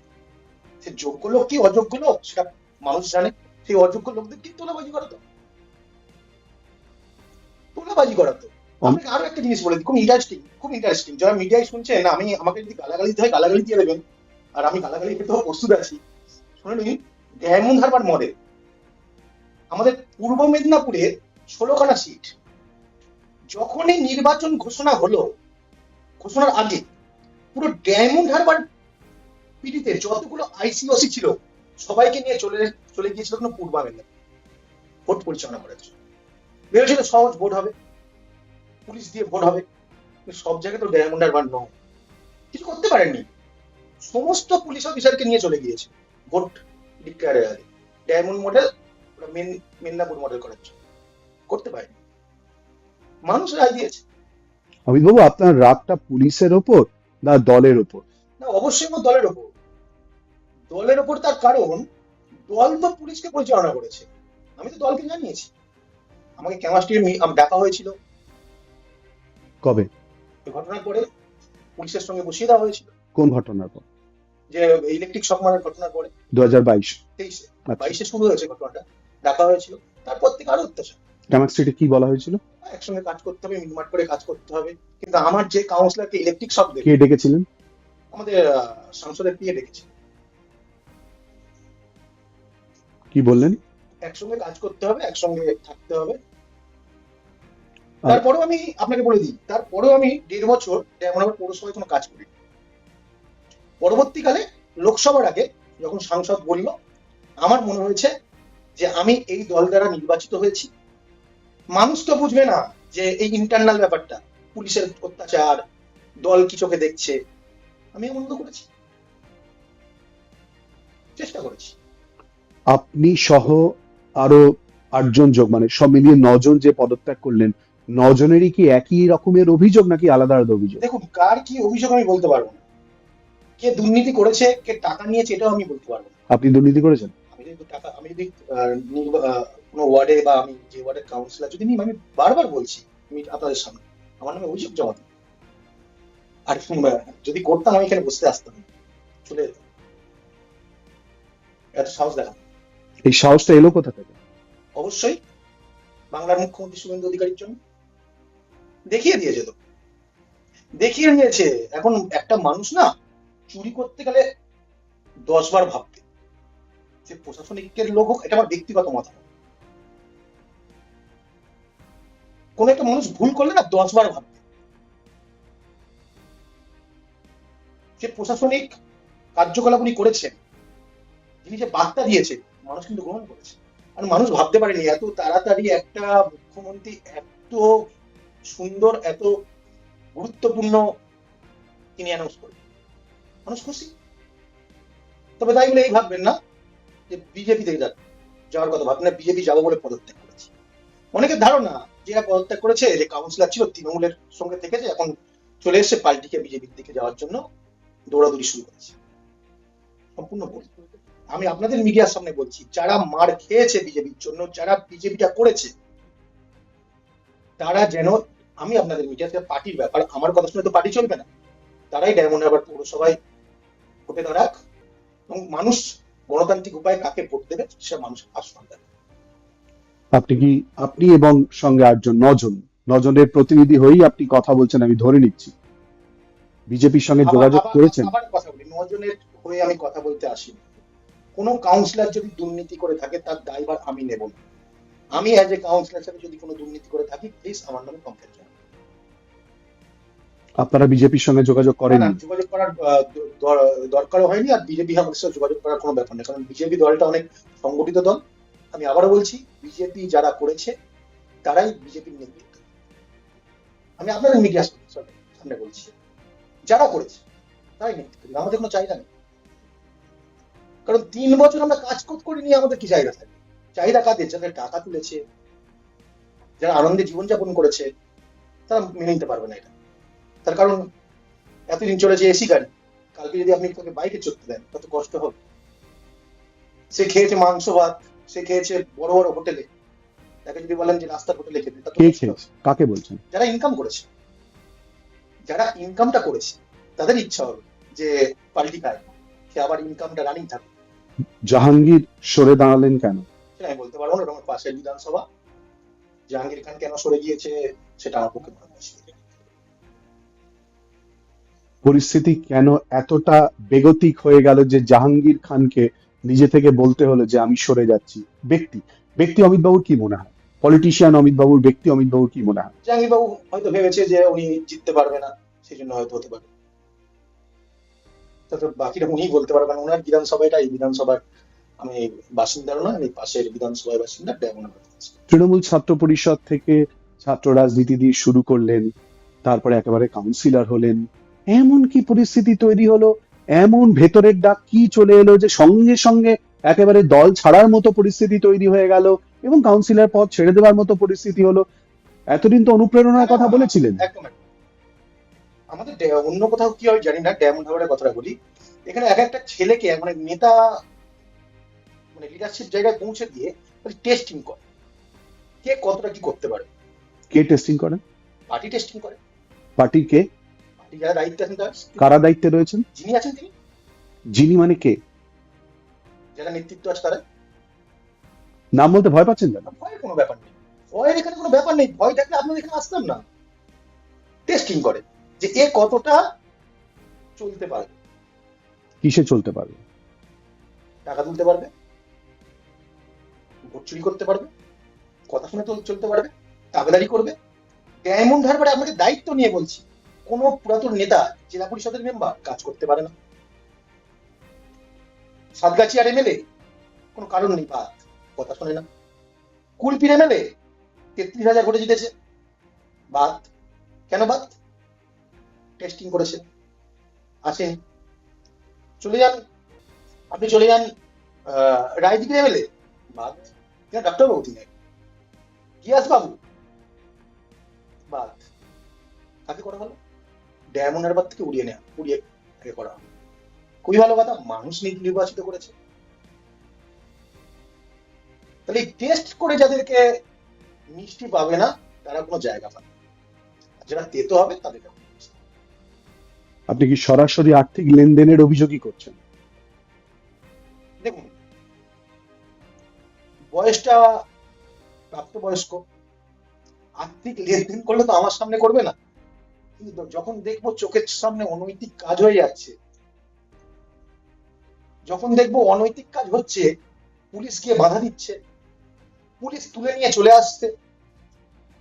সে যোগ্য লোক কি অযোগ্য লোক সেটা মানুষ জানে। সেই অযোগ্য লোকদের কি তোলাবাজি করাতো, তোলাবাজি করাতো। অম- আপনাকে আরো একটা জিনিস বলে দিই, খুব ইন্টারেস্টিং যারা মিডিয়ায় শুনছেন না, আমাকে যদি গালাগালি দিতে হয় গালাগালি দিয়ে দেবেন, আর আমি গালাগালি পেতেও প্রস্তুত আছি। শুনে নিন, ডায়মন্ড হারবার মডেল আমাদের পূর্ব মেদিনীপুরের 16খানা সিট, যখনই নির্বাচন ঘোষণা হলো, ঘোষণার আগে পুরো ডায়মন্ড হারবার পিডিতে যতগুলো আইসিওসি ছিল সবাইকে নিয়ে চলে চলে গিয়েছিল কোনো পূর্ব মেদিনীপুর ভোট পরিচালনা করার জন্য। ভেবেছিল সহজ ভোট হবে, পুলিশ দিয়ে ভোট হবে। কিন্তু সব জায়গায় তো ডায়মন্ড হারবার নয়, কিছু করতে পারেননি। সমস্ত পুলিশ অফিসারকে নিয়ে চলে গিয়েছে ভোট ডিক্লেয়ারের আগে ডায়মন্ড মডেল, মেদিনীপুর মডেল করার জন্য। করতে পারেনি, মানুষ রায় দিয়েছে। অমিতবাবু, আপনার রাগটা পুলিশের ওপর না দলের ওপর? না, অবশ্যই আমার দলের ওপর। দলের ওপর তার কারণ, দল তো পুলিশকে পরিচালনা করেছে। আমি তো দলকে জানিয়েছি, আমাকে কেমাস্ট্রি ডাকা হয়েছিল কবে? এই ঘটনার পরে, পুলিশের সঙ্গে বসিয়ে দেওয়া হয়েছিল। কোন ঘটনার পর? যে ইলেকট্রিক শক মারার ঘটনার পরে 2022? 23-এ, আচ্ছা। 22-এ শুরু হয়েছে ঘটনাটা, ডাকা হয়েছিল। তারপর থেকে আরো অত্যাচার। ক্যামাক স্ট্রিটে কি বলা হয়েছিল? একসঙ্গে কাজ করতে হবে, মিটমাট করে কাজ করতে হবে। কিন্তু আমার যে কাউন্সিলরকে ইলেকট্রিক শক দেবে, কে ডেকেছিলেন? আমাদের সাংসদের পিএ ডেকেছে। কি বললেন? একসঙ্গে কাজ করতে হবে, একসঙ্গে থাকতে হবে। আর তারপরেও আমি আপনাকে বলে দিই, তারপরেও আমি 1.5 বছর যেমন আমার পৌরসভায় কোনো কাজ করি। পরবর্তীকালে লোকসভার আগে যখন সাংসদ বলল, আমার মনে হয়েছে যে আমি এই দল দ্বারা নির্বাচিত হয়েছি। মানুষ তো বুঝবে না যে এই ইন্টারনাল ব্যাপারটা, পুলিশের অত্যাচার, দল কি চোখে দেখছে। আমি এমন তো করেছি, চেষ্টা করেছি। আপনি সহ আরো 8জন যোগ, মানে সব মিলিয়ে 9জন যে পদত্যাগ করলেন, 9জনেরই কি একই রকমের অভিযোগ নাকি আলাদা আলাদা অভিযোগ? দেখুন, কার কি অভিযোগ আমি বলতে পারবো না। কে দুর্নীতি করেছে, কে টাকা নিয়েছে, এটাও আমি বলতে পারবো না। আপনি দুর্নীতি করেছেন? আমি যদি কোনো ওয়ার্ডে বা আমি যে ওয়ার্ডের কাউন্সিলর যদি নিই, আমি বারবার বলছি আমি আপনাদের সামনে আমার নামে অভিযোগ জমা দিই। আর যদি করতাম আমি এখানে বসতে আসতাম না, চলে যেতাম। এত সাহস দেখান। এই সাহসটা এলো কোথা থেকে? অবশ্যই বাংলার মুখ্যমন্ত্রী শুভেন্দু অধিকারীর জন্য। দেখিয়ে দিয়েছে তো, দেখিয়ে দিয়েছে। এখন একটা মানুষ না চুরি করতে গেলে 10 বার ভাববে। সে প্রশাসনিকের লোক হোক, এটা আমার ব্যক্তিগত মতামত। কোন একটা মানুষ ভুল করলে না 10 বার ভাববে। যে প্রশাসনিক কার্যকলাপ উনি করেছেন, যিনি যে বার্তা দিয়েছে, মানুষ কিন্তু গ্রহণ করেছে। আর মানুষ ভাবতে পারেনি এত তাড়াতাড়ি একটা মুখ্যমন্ত্রী এত সুন্দর, এত গুরুত্বপূর্ণ তিনি অ্যানাউন্স করবেন। মানুষ খুশি। তবে তাই বলে এই ভাববেন না যে বিজেপি থেকে যাওয়ার কথা ভাববেন না, বিজেপি যাবো বলে পদত্যাগ করেছি। অনেকের ধারণা যারা পদত্যাগ করেছে, যে কাউন্সিলর ছিল তৃণমূলের সঙ্গে থেকেছে, এখন চলে এসেছে পাল্টিকে বিজেপির দিকে যাওয়ার জন্য দৌড়াদৌড়ি শুরু করেছে। সম্পূর্ণ ভুল। আমি আপনাদের মিডিয়ার সামনে বলছি, যারা মার খেয়েছে বিজেপির জন্য, যারা বিজেপিটা করেছে, তারা যেন, আমি আপনাদের মিডিয়াতে পার্টির ব্যাপার, আমার কথা শুনে তো পার্টি চলবে না, তারাই ডায়মন্ড হারবার পৌরসভায় ভোটে দাঁড়াক এবং মানুষ গণতান্ত্রিক উপায়ে কাকে ভোট দেবে সে মানুষ আশ্বাস দেবে। আপনি এবং সঙ্গে 8 জন, 9 জনের প্রতিনিধি হয়েই আপনি কথা বলছেন, আমি ধরে নিচ্ছি। বিজেপির সঙ্গে যোগাযোগ করেছেন? আবার কথা বলি, 9 জনের হয়ে আমি কথা বলতে আসিনি। কোন কাউন্সিলর যদি দুর্নীতি করে থাকে তার দায়ভার আমি নেব না। আমি অ্যাজ এ কাউন্সিলর হিসেবে যদি কোনো দুর্নীতি করে থাকি, প্লিজ আমার নামে কমপ্লেন জানান। আপনারা বিজেপির সঙ্গে যোগাযোগ করেন? যোগাযোগ করার দরকারও হয়নি, আর বিজেপি আমাদের সাথে যোগাযোগ করার কোনো ব্যাপার নেই, কারণ বিজেপি দলটা অনেক সংগঠিত দল। আমি আবারও বলছি, বিজেপি যারা করেছে তারাই বিজেপির নেতৃত্ব। আমি আপনাদের মিডিয়া সামনে বলছি, যারা করেছে তারাই নেতৃত্ব, আমাদের কোনো চাহিদা নেই। কারণ 3 বছর আমরা কাজ করে নিয়ে আমাদের কি চাহিদা থাকে? চাহিদা কাদের? যাদের টাকা তুলেছে, যারা আনন্দে জীবনযাপন করেছে, তারা মেনে নিতে পারবে না এটা। তার কারণ এতদিন চলেছে এসি গাড়ি, কালকে যদি আপনি তাকে বাইকে চড়তে দেন কত কষ্ট হবে। সে খেয়েছে মাংস ভাত, সে খেয়েছে বড় বড় হোটেলে, তাকে যদি বলেন যে রাস্তার হোটেলে খেতে, কে খেয়েছে? কাকে বলছেন? যারা ইনকাম করেছে, যারা ইনকামটা করেছে, তাদের ইচ্ছা হবে যে পাল্টি খায়, সে আবার ইনকামটা রানিং থাকে। জাহাঙ্গীর সরে দাঁড়ালেন কেন? সেটা আমি বলতে পারবো না, আমার পাশের বিধানসভা। জাহাঙ্গীর খান কেন সরে গিয়েছে সেটা আমার পক্ষে বলা মুশকিল। পরিস্থিতি কেন এতটা বেগতিক হয়ে গেল যে জাহাঙ্গীর খানকে নিজে থেকে বলতে হলো যে আমি সরে যাচ্ছি? ব্যক্তি অমিত বাবুর কি মনে হয়? পলিটিশিয়ান অমিত বাবুর, ব্যক্তি অমিত বাবুর কি মনে হয়? জাহাঙ্গীর বাবু হয়তো ভেবেছে যে উনি জিততে পারবে না, সেই জন্য হয়তো হতে পারে। তো বাকিটা উনি বলতে পারবেন, ওনার বিধানসভাটা, এই বিধানসভার আমি বাসিন্দারও না, আমি পাশের বিধানসভার বাসিন্দা, ডায়মন্ড হারবার। তৃণমূল ছাত্র পরিষদ থেকে ছাত্র রাজনীতি দিয়ে শুরু করলেন, তারপরে একেবারে কাউন্সিলর হলেন, এমন কি পরিস্থিতি তৈরি হলো, এমন ভেতরের ডাক কি চলে এলো যে সঙ্গে সঙ্গে একেবারে দল ছাড়ার মতো পরিস্থিতি তৈরি হয়ে গেল এবং কাউন্সিলর পদ ছেড়ে দেওয়ার মতো পরিস্থিতি হলো? এতদিন তো অনুপ্রেরণার কথা বলেছিলেন। একদম আমাদের অন্য কোথাও কি হয় জানি না, ডায়মন্ড হারবারের কথাটা বলি। এখানে এক একটা ছেলেকে মানে নেতা, মানে লিডারশিপ জায়গায় পৌঁছে দিয়ে টেস্টিং করে, কে কতটা কি করতে পারে। কে টেস্টিং করেন? পার্টি টেস্টিং করে। পার্টির কে? পার্টি যারা দায়িত্বে আছেন, কারা দায়িত্বে রয়েছেন? যিনি আছেন তিনি। যিনি মানে কে? যারা নেতৃত্ব আছে তারা। নাম বলতে ভয় পাচ্ছেন কেন? ভয়ের কোনো ব্যাপার নেই, ভয়ের এখানে কোনো ব্যাপার নেই। ভয় থাকলে আপনাদের এখানে আসতাম না। টেস্টিং করে যে এ কতটা চলতে পারবে। কিসে চলতে পারবে? টাকা তুলতে পারবে, ভোট চুরি করতে পারবে, কথা শুনে চলতে পারবে, দাবেদারি করবে। ডায়মন্ড হারবারে আপনাকে দায়িত্ব নিয়ে বলছি, কোন পুরাতন নেতা, জেলা পরিষদের মেম্বার কাজ করতে পারে না। সাতগাছিয়ার এমএলএ কোনো কারণ নেই বাদ, কথা শোনে না। কুলপির এমএলএ 33,000 ভোটে জিতেছে, বাদ। কেন বাদ? টেস্টিং করেছে, আসেন। চলে যান, আপনি চলে যান রায়দিকের এমএলএ, বাদ। ডাক্তারবাবু তিনি, গিয়াস বাবু, বাদ। তাকে করা হলো ডায়মন্ড হারবার থেকে উড়িয়ে তাকে করা হলো। খুবই ভালো কথা, মানুষ নির্বাচিত করেছে। তাহলে টেস্ট করে যাদেরকে মিষ্টি পাবে না তারা কোনো জায়গা পাবে, যারা তেতো হবে তাদেরকে। আপনি কি সরাসরি আর্থিক লেনদেনের অভিযোগই করছেন? দেখুন, বয়সটা প্রাপ্তবয়স্ক, আর্থিক লেনদেন করলে তো আমার সামনে করবে না, কিন্তু যখন দেখবো চোখের সামনে অনৈতিক কাজ হয়ে যাচ্ছে, যখন দেখবো অনৈতিক কাজ হচ্ছে, পুলিশ গিয়ে বাধা দিচ্ছে, পুলিশ তুলে নিয়ে চলে আসছে,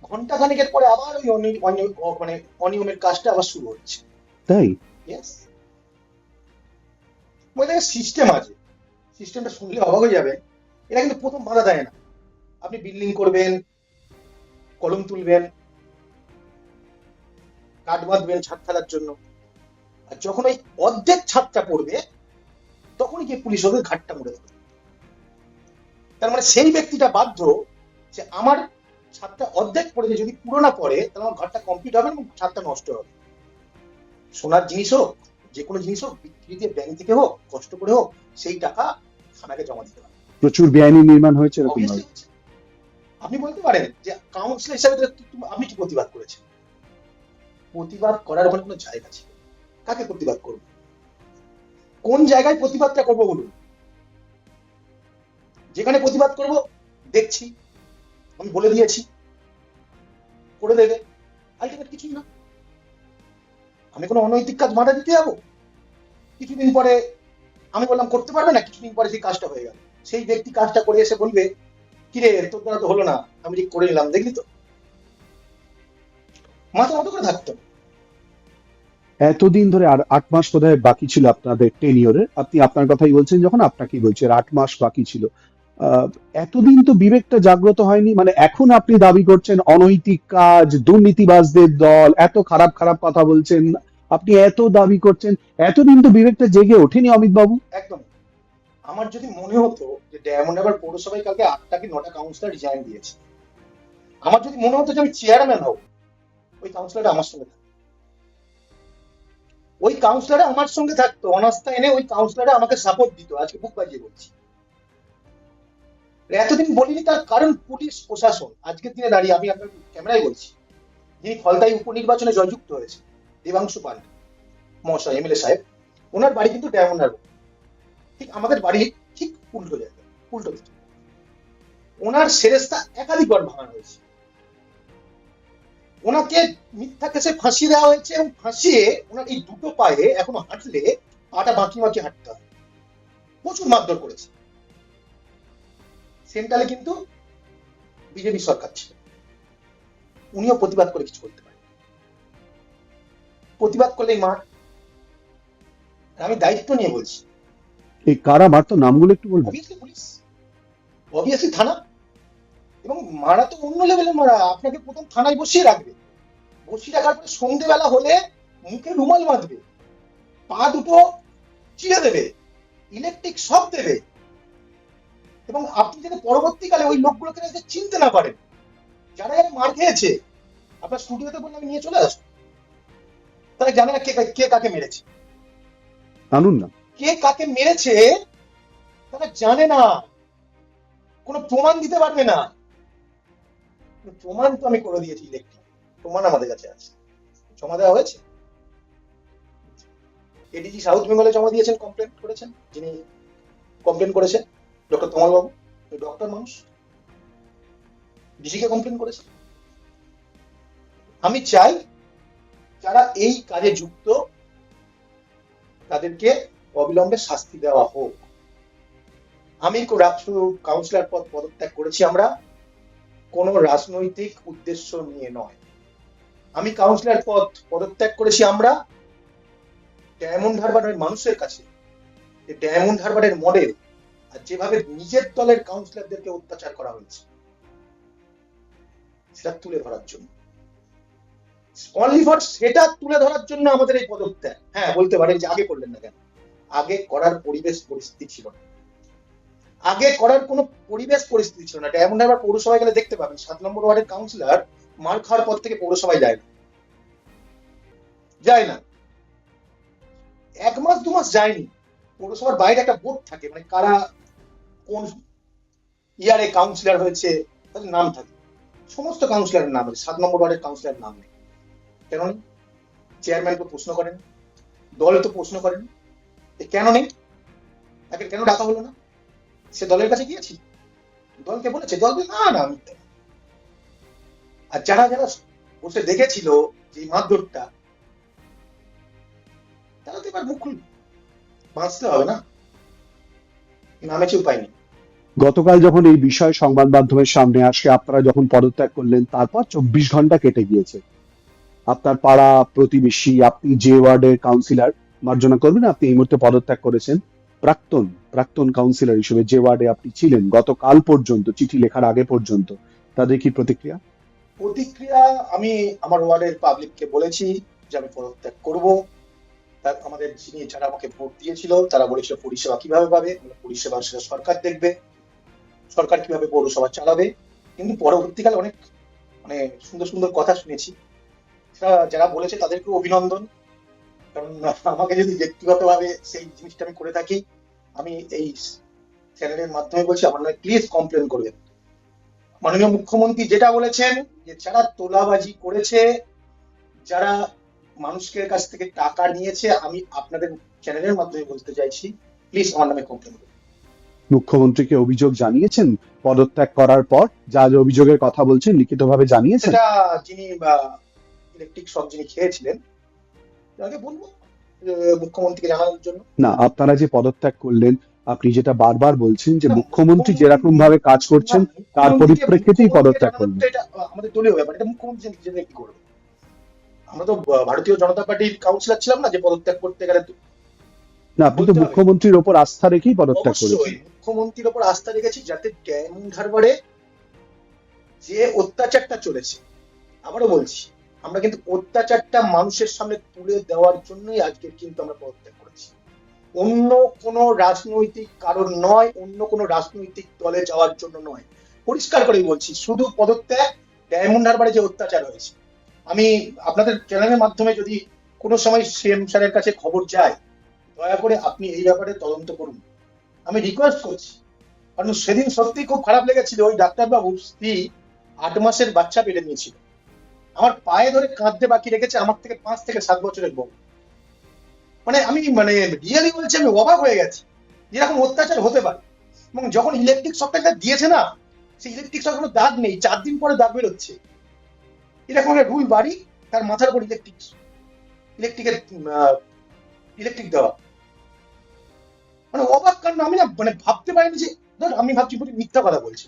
ঘন্টা খানিকের পরে আবার ওই মানে অনিয়মের কাজটা আবার শুরু হচ্ছে। তাই সিস্টেম আছে, সিস্টেমটা শুনলে অবাক হয়ে যাবে। এরা কিন্তু প্রথম বাধা দেয় না। আপনি বিল্ডিং করবেন, কলম তুলবেন, কাঠ বাঁধবেন ছাদ ফেলার জন্য, আর যখন ওই অর্ধেক ছাদটা পড়বে তখনই গিয়ে পুলিশ ওদের ঘাটটা মুড়ে দেবে। তার মানে সেই ব্যক্তিটা বাধ্য যে আমার ছাদটা অর্ধেক পড়েছে, যদি পুরো না পড়ে তাহলে আমার ঘরটা কমপ্লিট হবে না এবং ছাদটা নষ্ট হবে। সোনার জিনিস হোক, যে কোনো জিনিস হোক, বিক্রি দিয়ে ব্যাংক থেকে হোক, কষ্ট করে হোক, সেই টাকা থানাকে জমা দিতে হবে। প্রচুর বেআইনি নির্মাণ হয়েছে এরকম Obviously ভাবে। হচ্ছে। আপনি বলতে পারেন যে কাউন্সিলর হিসাবে আপনি কি প্রতিবাদ করেছেন? প্রতিবাদ করার ওখানে কোনো জায়গা ছিল? কাকে প্রতিবাদ করব? কোন জায়গায় প্রতিবাদটা করবো বলুন? যেখানে প্রতিবাদ করব দেখছি, আমি বলে দিয়েছি, করে দেবে, আলটিমেট কিছুই না। আমি কোনো অনৈতিক কাজ বাধা দিতে যাবো? কিছুদিন পরে আমি বললাম করতে পারবে না, কিছুদিন পরে সেই কাজটা হয়ে গেল, সেই ব্যক্তি কাজটা করে এসে বলবে কিরে তোর দ্বারা তো হলো না, আমি ঠিক করে নিলাম, দেখলি তো। মাথা মতো করে থাকতো। এতদিন ধরে আর 8 মাস বোধহয় বাকি ছিল আপনাদের টেনিওরের, আপনি আপনার কথাই বলছেন যখন, আপনাকেই বলছি আর 8 মাস বাকি ছিল। আহ, এতদিন তো বিবেকটা জাগ্রত হয়নি, মানে এখন আপনি দাবি করছেন অনৈতিক কাজ, দুর্নীতিবাজদের দল, এত খারাপ খারাপ কথা বলছেন, আপনি এত দাবি করছেন, এতদিন তো বিবেকটা জেগে ওঠেনি অমিত বাবু? একদম। আমার যদি মনে হতো যে ডায়মন্ড হারবার পৌরসভায় কালকে 8টা কি 9টা কাউন্সিলর রিজাইন দিয়েছে, আমার যদি মনে হতো যে আমি চেয়ারম্যান হব, ওই কাউন্সিলরটা আমার সঙ্গে থাকতো, ওই কাউন্সিলরটা আমার সঙ্গে থাকতো, অনাস্থা এনে ওই কাউন্সিলরটা আমাকে সাপোর্ট দিত, আজকে বুক বাজিয়ে বলছি। এতদিন বলিনি তার কারণ পুলিশ প্রশাসন আজকের দিনে দাঁড়িয়ে, আমি আপনার ক্যামেরায় বলছি, যিনি ফলতাই উপনির্বাচনে জয়যুক্ত হয়েছে, দেবাংশু পাল মহাশয়, এমএলএ সাহেব, ওনার বাড়ি কিন্তু ডায়মন্ড হারবার, ঠিক আমাদের বাড়ি ঠিক উল্টো জায়গা, উল্টো দিকে। ওনার সেরেস্তা একাধিকবার ভাঙা হয়েছে, ওনাকে মিথ্যা কেসে ফাঁসিয়ে দেওয়া হয়েছে এবং ফাঁসিয়ে ওনার এই দুটো পায়ে এখনো হাঁটলে পাটা বাঁকি বাঁকি হাঁটতে হয়, প্রচুর মারধর করেছে। সেন্ট্রালে কিন্তু বিজেপি সরকার ছিল, উনিও প্রতিবাদ করে কিছু করতে পারেন, প্রতিবাদ করলেই মার। আমি দায়িত্ব নিয়ে বলছি, এই কারা মারতো নামগুলো একটু বলবেন? অবভিয়াসলি পুলিশ, অবভিয়াসলি থানা, এবং মারা তো অন্য লেভেলের মারা। আপনাকে প্রথম থানায় বসিয়ে রাখবে, বসিয়ে রাখার পরে সন্ধ্যেবেলা হলে মুখে রুমাল বাঁধবে, পা দুটো চিড়ে দেবে, ইলেকট্রিক শক দেবে, এবং আপনি যদি পরবর্তীকালে ওই লোকগুলোকে যাতে চিনতে না পারেন, যারা এর মার খেয়েছে, আপনার স্টুডিওতে বললে আমি নিয়ে চলে আসবো, তারা জানে না কে কে কাকে মেরেছে, আনুন না। কে কাকে মেরেছে তারা জানে না, কোনো প্রমাণ দিতে পারবে না। প্রমাণ তো আমি করে দিয়েছি, ইলেকট্রিক প্রমাণ আমাদের কাছে আছে, জমা দেওয়া হয়েছে। এডিজি সাউথ বেঙ্গলে জমা দিয়েছেন, কমপ্লেন করেছেন, যিনি কমপ্লেন করেছেন ডক্টর তমাল বাবু, ডক্টর মানুষ, ডিসিকে কমপ্লেন করেছেন। আমি চাই যারা এই কাজে যুক্ত তাদেরকে অবিলম্বে শাস্তি দেওয়া হোক। আমি কাউন্সিলর পদ পদত্যাগ করেছি আমরা কোনো রাজনৈতিক উদ্দেশ্য নিয়ে নয়, আমি কাউন্সিলর পদ পদত্যাগ করেছি আমরা ডায়মন্ড হারবারের মানুষের কাছে ডায়মন্ড হারবারের মডেল আর যেভাবে নিজের দলের কাউন্সিলরদেরকে অত্যাচার করা হয়েছে সেটা তুলে ধরার জন্য, অনলি ফর সেটা তুলে ধরার জন্য আমাদের এই পদত্যাগ। হ্যাঁ, বলতে পারেন যে আগে করলেন না কেন, আগে করার পরিবেশ পরিস্থিতি ছিল না, আগে করার কোনো পরিবেশ পরিস্থিতি ছিল না। ডায়মন্ড হারবার পৌরসভায় গেলে দেখতে পাবেন 7 নম্বর ওয়ার্ডের কাউন্সিলর মার খাওয়ার পর থেকে পৌরসভায় যায় না, যায় না, 1 মাস 2 মাস যায়নি। পৌরসভার বাইরে একটা বোর্ড থাকে, মানে কারা কোন ইয়ারে কাউন্সিলর হয়েছে তাদের নাম থাকে, সমস্ত কাউন্সিলরের নাম আছে, 7 নম্বর ওয়ার্ডের কাউন্সিলর নাম নেই। কেন নেই? চেয়ারম্যান তো প্রশ্ন করেন, দল তো প্রশ্ন করেন, কেন নেই, তাকে কেন ডাকা হলো না? সে দলের কাছে গিয়েছি, দলকে বলেছে, দল বলে, না না মিথ্যে। আর যারা যারা বসে দেখেছিল যে মারধরটা, তারা তো এবার মুখ বাঁচতে হবে না, নামেছে উপায় নেই। গতকাল যখন এই বিষয় সংবাদ মাধ্যমের সামনে আসে, আপনারা যখন পদত্যাগ করলেন, তারপর 24 ঘন্টা কেটে গিয়েছে। আপনার পাড়া প্রতিবেশী, আপনি যে ওয়ার্ডের কাউন্সিলর, মার্জনা করবেন, আপনি এই মুহূর্তে পদত্যাগ করেছেন, প্রাক্তন প্রাক্তন কাউন্সিলর হিসেবে যে ওয়ার্ডে আপনি ছিলেন গতকাল পর্যন্ত, চিঠি লেখার আগে পর্যন্ত, তাদের কি প্রতিক্রিয়া? প্রতিক্রিয়া আমি আমার ওয়ার্ডের পাবলিককে বলেছি যে আমি পদত্যাগ করব। তার আমাদের যিনি যারা আমাকে ভোট দিয়েছিল তারা বলেছিল পরিষেবা কিভাবে পাবে, পরিষেবা সেটা সরকার দেখবে, সরকার কিভাবে পৌরসভা চালাবে। কিন্তু পরবর্তীকালে অনেক মানে সুন্দর সুন্দর কথা শুনেছি। যারা বলেছে তাদেরকে অভিনন্দন, কারণ আমাকে যদি ব্যক্তিগতভাবে সেই জিনিসটা আমি করে থাকি, আমি এই চ্যানেলের মাধ্যমে বলছি, আমার নয় প্লিজ কমপ্লেন করবেন। মাননীয় মুখ্যমন্ত্রী যেটা বলেছেন, যে যারা তোলাবাজি করেছে, যারা মানুষের কাছ থেকে টাকা নিয়েছে, আমি আপনাদের চ্যানেলের মাধ্যমে বলতে চাইছি, প্লিজ আমার নামে কমপ্লেন করুন। মুখ্যমন্ত্রীকে অভিযোগ জানিয়েছেন পদত্যাগ করার পর? যা যা অভিযোগের কথা বলছেন লিখিতভাবে জানিয়েছেন? সেটা যিনি ইলেকট্রিক শক যিনি খেয়েছিলেন, তাকে বলবো মুখ্যমন্ত্রীকে জানানোর জন্য। না, আপনারা যে পদত্যাগ করলেন, আপনি যেটা বারবার বলছেন যে না, মুখ্যমন্ত্রী যেরকম ভাবে কাজ করছেন তার পরিপ্রেক্ষিতেই পদত্যাগ জানানোর করলেন। তো এটা আমাদের দলীয় ব্যাপার, এটা মুখ্যমন্ত্রী নিজে কি করবে। আমরা তো ভারতীয় জনতা পার্টির কাউন্সিলর ছিলাম না, যে পদত্যাগ করতে গেলে তো না, আপনি তো বলতে হবে। মুখ্যমন্ত্রীর ওপর আস্থা রেখেই পদত্যাগ করেছেন। অবশ্যই মুখ্যমন্ত্রীর ওপর আস্থা রেখেছি, যাতে ডায়মন্ড হারবারে যে অত্যাচারটা চলেছে, আবারও বলছি, আমরা কিন্তু অত্যাচারটা মানুষের সামনে তুলে দেওয়ার জন্যই আজকে কিন্তু আমরা পদত্যাগ করেছি। অন্য কোনো রাজনৈতিক কারণ নয়, অন্য কোনো রাজনৈতিক দলে যাওয়ার জন্য নয়। পরিষ্কার করেই বলছি, শুধু পদত্যাগ ডায়মন্ড হারবারে যে অত্যাচার হয়েছে। আমি আপনাদের চ্যানেলের মাধ্যমে যদি কোনো সময় সিএম স্যারের কাছে খবর যায়, দয়া করে আপনি এই ব্যাপারে তদন্ত করুন, আমি রিকোয়েস্ট করছি। কারণ সেদিন সত্যি খুব খারাপ লেগেছিল, ওই ডাক্তারবাবুর স্ত্রী 8 মাসের বাচ্চা পেটে নিয়েছিল, আমার পায়ে ধরে কাঁদতে বাকি রেখেছে, আমার থেকে 5 থেকে 7 বছরের বড়। আমি রিয়েলি বলছি, আমি অবাক হয়ে গেছি যেরকম অত্যাচার হতে পারে। এবং যখন ইলেকট্রিক শকটা দিয়েছে না, সেই ইলেকট্রিক শক কোনো দাগ নেই, 4 দিন পরে দাগ বেরোচ্ছে। এরকম একটা রুল বাড়ি, তার মাথার উপর ইলেকট্রিকের ইলেকট্রিক দেওয়া, অবাক কাণ্ড। আমি না ভাবতে পারিনি যে, ধর আমি ভাবছি মিথ্যা কথা বলছে,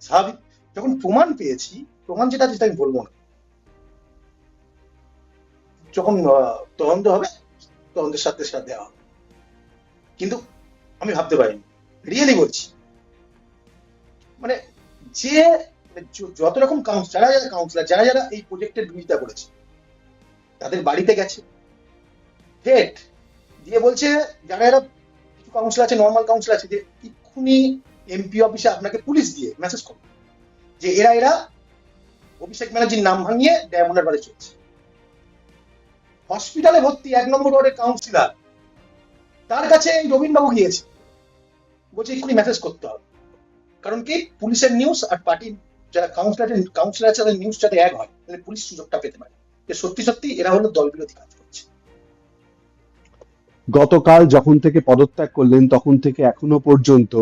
স্বাভাবিক। যখন প্রমাণ পেয়েছি, প্রমাণ যেটা যেটা আমি বলবো না, যখন তদন্ত হবে, তদন্তের সাথে সাথে দেওয়া হবে। কিন্তু আমি ভাবতে পারিনি, রিয়েলি বলছি। যে যত রকম যারা যারা কাউন্সিলর, যারা যারা এই প্রজেক্টের বিরোধিতা করেছে, তাদের বাড়িতে গেছে, হেট দিয়ে বলছে, যারা এরা কিছু কাউন্সিলর আছে, নর্মাল কাউন্সিলর আছে, যে এক্ষুনি এমপি অফিসে আপনাকে পুলিশ দিয়ে মেসেজ করবে যে এরা এরা অভিষেক ব্যানার্জির নাম ভাঙিয়ে ডায়মন্ড হারবারে চলছে। হসপিটালে ভর্তি 1 নম্বর ওয়ার্ডের কাউন্সিলর, তার কাছে এই রবীন্দ্রবাবু গিয়েছে, বলছে এক্ষুনি মেসেজ করতে হবে। কারণ কি, পুলিশের নিউজ আর পার্টির যারা কাউন্সিলর আছে তাদের নিউজ যাতে এক হয়, তাহলে পুলিশ সুযোগটা পেতে পারে যে সত্যি সত্যি এরা হলো দল বিরোধী কাজ করছে। গতকাল যখন থেকে পদত্যাগ করলেন তখন থেকে এখনো পর্যন্ত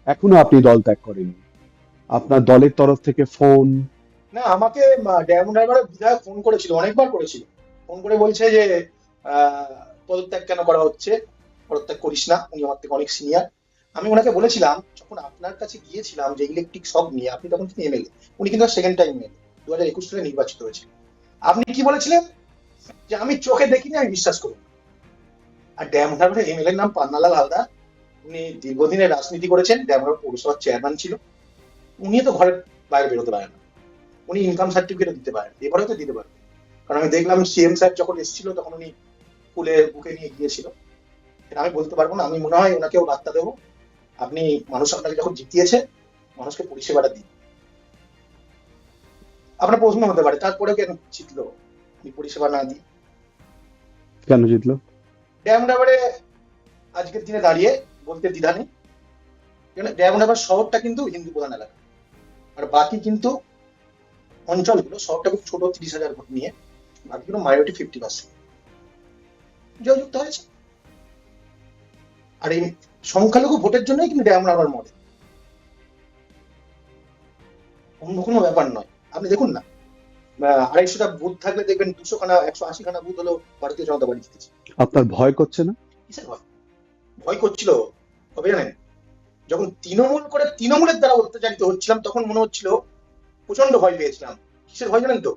এখনো আপনি দল ত্যাগ করেননি? আপনার দলের তরফ থেকে ফোন? না, আমাকে ডায়মন্ড হারবারের বিধায়ক ফোন করেছিল, অনেকবার করেছিল। ফোন করে বলছে যে পদত্যাগ কেন করা হচ্ছে, পদত্যাগ করিস না, উনি আমার থেকে অনেক সিনিয়র। আমি ওনাকে বলেছিলাম, যখন আপনার কাছে গিয়েছিলাম যে ইলেকট্রিক শক নিয়ে, আপনি তখন কিন্তু এমএলএ, উনি কিন্তু সেকেন্ড টাইম এমএলএ, 2021 সালে নির্বাচিত হয়েছিল। আপনি কি বলেছিলেন, যে আমি চোখে দেখিনি, আমি বিশ্বাস করব। আর ডায়মন্ড হারবারের এমএলএ নাম পান্নালাল হালদার, উনি দীর্ঘদিনের রাজনীতি করেছেন, ডায়মন্ড হারবার পৌরসভার চেয়ারম্যান ছিল, উনি তো ঘরের বাইরে বেরোতে পারেন না, উনি ইনকাম সার্টিফিকেট দিতে পারেন, এবারে তো দিতে পারেন। কারণ আমি দেখলাম সিএম স্যার যখন এসেছিল তখন উনি ফুলে বুকে নিয়ে গিয়েছিল। আমি বলতে পারবো না, আমি মনে হয় ওনাকেও বার্তা দেবো, আপনি, মানুষ আপনাকে যখন জিতিয়েছে, মানুষকে পরিষেবাটা দিন। আপনার প্রশ্ন হতে পারে, তারপরেও কেন জিতলো, আমি পরিষেবা না দিই। কেন জিতলো? ডায়মন্ড হারবারে আজকের দিনে দাঁড়িয়ে বলতে দ্বিধা নেই, ডায়মন্ড হারবার শহরটা কিন্তু হিন্দু প্রধান এলাকা, আর বাকি কিন্তু অঞ্চলগুলো, শহরটা খুব ছোট, 30,000 ভোট নিয়ে, বাকিগুলো মাইনরিটি 50% জয়যুক্ত হয়েছে। আর এই সংখ্যালঘু ভোটের জন্যই কিন্তু ডায়মন্ড হারবার মডেল, অন্য কোনো ব্যাপার নয়। আপনি দেখুন না, 250টা বুথ থাকলে দেখবেন 200 খানা 180 খানা বুথ হলো ভারতীয় জনতা পার্টি জিতেছে। আপনার ভয় করছে না? কিসের ভয়? ভয় করছিল কবে জানেন, যখন তৃণমূল করে তৃণমূলের দ্বারা অত্যাচারিত হচ্ছিলাম, তখন মনে হচ্ছিল, প্রচন্ড ভয় পেয়েছিলাম। কিসের ভয় জানেন তো,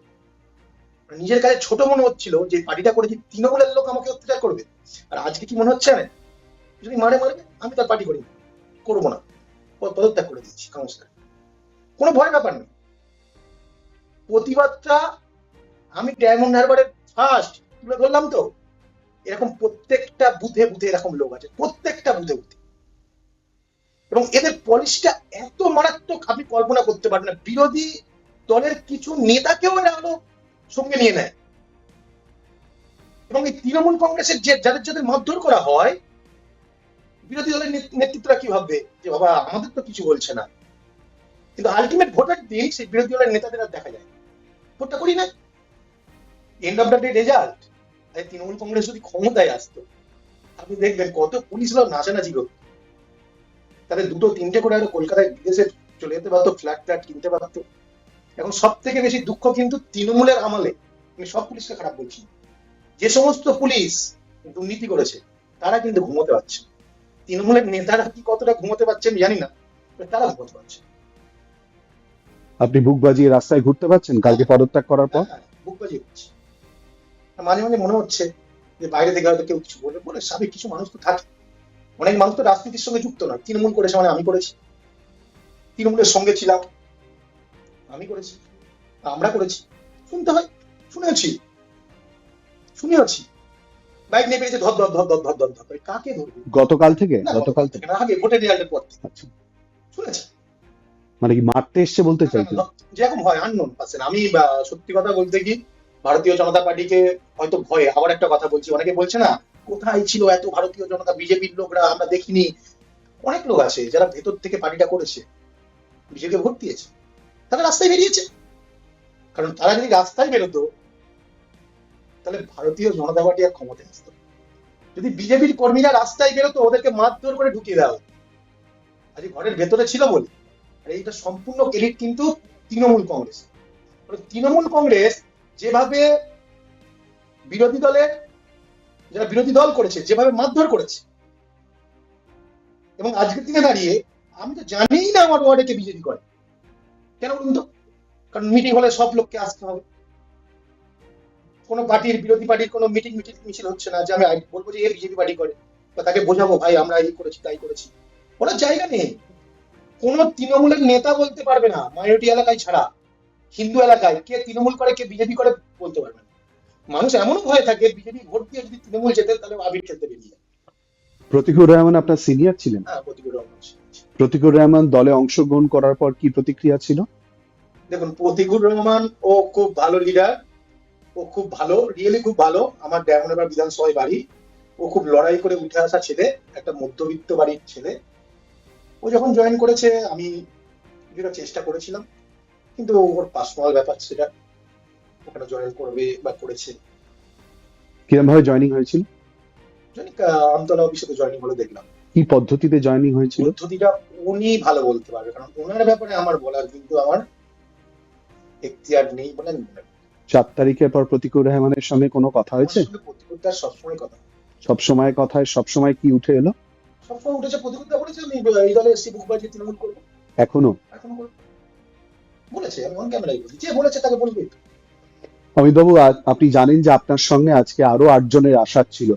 নিজের কাছে ছোট মনে হচ্ছিল, যে পার্টিটা করেছি তৃণমূলের লোক আমাকে অত্যাচার করবে। আর আজকে কি মনে হচ্ছে জানেন, যদি মারবে, আমি তার পার্টি করি, করবো না, পদত্যাগ করে দিচ্ছি কাউন্সিলর, কোনো ভয় ব্যাপার নেই। প্রতিবাদটা আমি ডায়মন্ড হারবারের ফার্স্ট তুলে ধরলাম তো, এরকম প্রত্যেকটা বুথে বুথে এরকম লোক আছে, প্রত্যেকটা বুথে বুথে। এবং এদের পলিসিটা এত মারাত্মক, আপনি কল্পনা করতে পারবেন না। বিরোধী দলের কিছু নেতাকেও এরা হলো সঙ্গে নিয়ে নেয়। এবং এই তৃণমূল কংগ্রেসের যাদের যাদের মারধর করা হয়, বিরোধী দলের নেতৃত্বরা কি ভাববে যে বাবা আমাদের তো কিছু বলছে না, কিন্তু আলটিমেট ভোটার দিন সেই বিরোধী দলের নেতাদের আর দেখা যায় ভোটটা করি না। End of the day result, Trinamool Congress যদি ক্ষমতায় আসতো আপনি দেখবেন কত পুলিশরাও নাচানাচি করতো, তাদের দুটো তিনটে করে আরো কলকাতায় বিদেশে চলে যেতে পারতো, ফ্ল্যাট ফ্ল্যাট কিনতে পারতো। এখন সব থেকে বেশি দুঃখ কিন্তু তৃণমূলের আমলে, আমি সব পুলিশকে খারাপ বলছি, যে সমস্ত পুলিশ দুর্নীতি করেছে তারা কিন্তু ঘুমোতে পারছে। তৃণমূলের নেতারা কি কতটা ঘুমোতে পারছেন জানি না, তারা ঘুমোতে পারছে। আপনি বুক বাজিয়ে রাস্তায় ঘুরতে পারছেন কালকে পদত্যাগ করার পর? বুকবাজি হচ্ছে। মাঝে মাঝে মনে হচ্ছে যে বাইরে থেকে হয়তো কেউ কিছু বলে বলে স্বাভাবিক কিছু মানুষ তো থাকে, অনেক মানুষ তো রাজনীতির সঙ্গে যুক্ত নয়। তৃণমূল করেছে মানে আমি করেছি, তৃণমূলের সঙ্গে ছিলাম আমি করেছি, আমরা করেছি, শুনতে হয়, শুনেছি শুনেছি। বাইক নিয়ে পেয়েছে ধর ধর ধর ধর ধর ধর ধর করে, কাকে ধরবে? গতকাল থেকে? না, গতকাল থেকে না, আগে ভোটের রেজাল্টের পর থেকে আচ্ছা, শুনেছি। মানে কি মারতে এসছে বলতে চাইছেন? যেরকম হয় আননোন পার্সন। আমি সত্যি কথা বলতে কি, ভারতীয় জনতা পার্টিকে হয়তো ভয়ে, আবার একটা কথা বলছি, অনেকে বলছে না কোথায় ছিল এত ভারতীয় জনতা, বিজেপির লোকরা আমরা দেখিনি। অনেক লোক আছে যারা ভেতর থেকে পার্টিটা করেছে, বিজেপি ভোট দিয়েছে, তারা রাস্তায় বেরিয়েছে। কারণ তারা যদি রাস্তায় বেরোতো তাহলে ভারতীয় জনতা পার্টি আর ক্ষমতায় আসতো। যদি বিজেপির কর্মীরা রাস্তায় বেরোতো ওদেরকে মারধর করে ঢুকিয়ে দেওয়া হতো। আজ ঘরের ভেতরে ছিল বলে। আর এইটা সম্পূর্ণ ক্রেডিট কিন্তু তৃণমূল কংগ্রেস। তৃণমূল কংগ্রেস যেভাবে বিরোধী দলের, যারা বিরোধী দল করেছে যেভাবে মারধর করেছে, এবং আজকের দিনে দাঁড়িয়ে আমি তো জানিই না আমার ওয়ার্ডে কে বিজেপি করে। কেন বলুন তো? কারণ মিটিং হলে সব লোককে আসতে হবে। কোনো পার্টির, বিরোধী পার্টির কোনো মিটিং মিছিল হচ্ছে না যে আমি বলবো যে এ বিজেপি পার্টি করে, বা তাকে বোঝাবো ভাই আমরা এই করেছি তাই করেছি, ওনার জায়গা নেই। কোন তৃণমূলের নেতা বলতে পারবে না, মাইনরিটি এলাকায় ছাড়া, হিন্দু এলাকায় কে তৃণমূল করে কে বিজেপি করে বলতে পারবে না। মানুষ এমনও ভয় থাকে বিজেপি ভোট দিয়ে যদি তৃণমূল যেতে তাহলে আবির খেলতে বেরিয়ে যায়। প্রতিকুর রহমান আপনার সিনিয়র ছিলেন? হ্যাঁ, প্রতিকুল রহমান। প্রতিকুর রহমান দলে অংশগ্রহণ করার পর কি প্রতিক্রিয়া ছিল? দেখুন, প্রতিকুল রহমান ও খুব ভালো লিডার, ও খুব ভালো, রিয়েলি খুব ভালো। আমার ডায়মন্ড বিধানসভায় বাড়ি। ও খুব লড়াই করে উঠে আসা ছেলে, একটা মধ্যবিত্ত বাড়ির ছেলে। ও যখন জয়েন করেছে আমি যেটা চেষ্টা করেছিলাম, কিন্তু ওর পার্সোনাল ব্যাপার, সেটা ওখানে জয়েন করবে বা করেছে। কিরম ভাবে জয়েনিং হয়েছিল? জানি আমতলা অফিসে জয়েনিং হলে দেখলাম। কি পদ্ধতিতে জয়েনিং হয়েছিল? পদ্ধতিটা উনি ভালো বলতে পারবে, কারণ ওনার ব্যাপারে আমার বলার কিন্তু আমার এখতিয়ার নেই বলে আমি মনে করি। 4 তারিখের পর প্রতিকুর রহমানের সঙ্গে কোনো কথা হয়েছে? প্রতিকুলদার সবসময় কথা, সবসময় কথায় সবসময় কি উঠে এলো? সবসময় উঠেছে। প্রতিকুলদা বলেছে আমি এই দলে এসছি বুক বাজিয়ে তৃণমূল করবো, এখনো এখন করবো বলেছে। আমি অন ক্যামেরায় বলি, যে বলেছে তাকে বলবে। অমিতবাবু, আপনি জানেন যে আপনার সঙ্গে আজকে আরো 8 জনের আশা ছিল।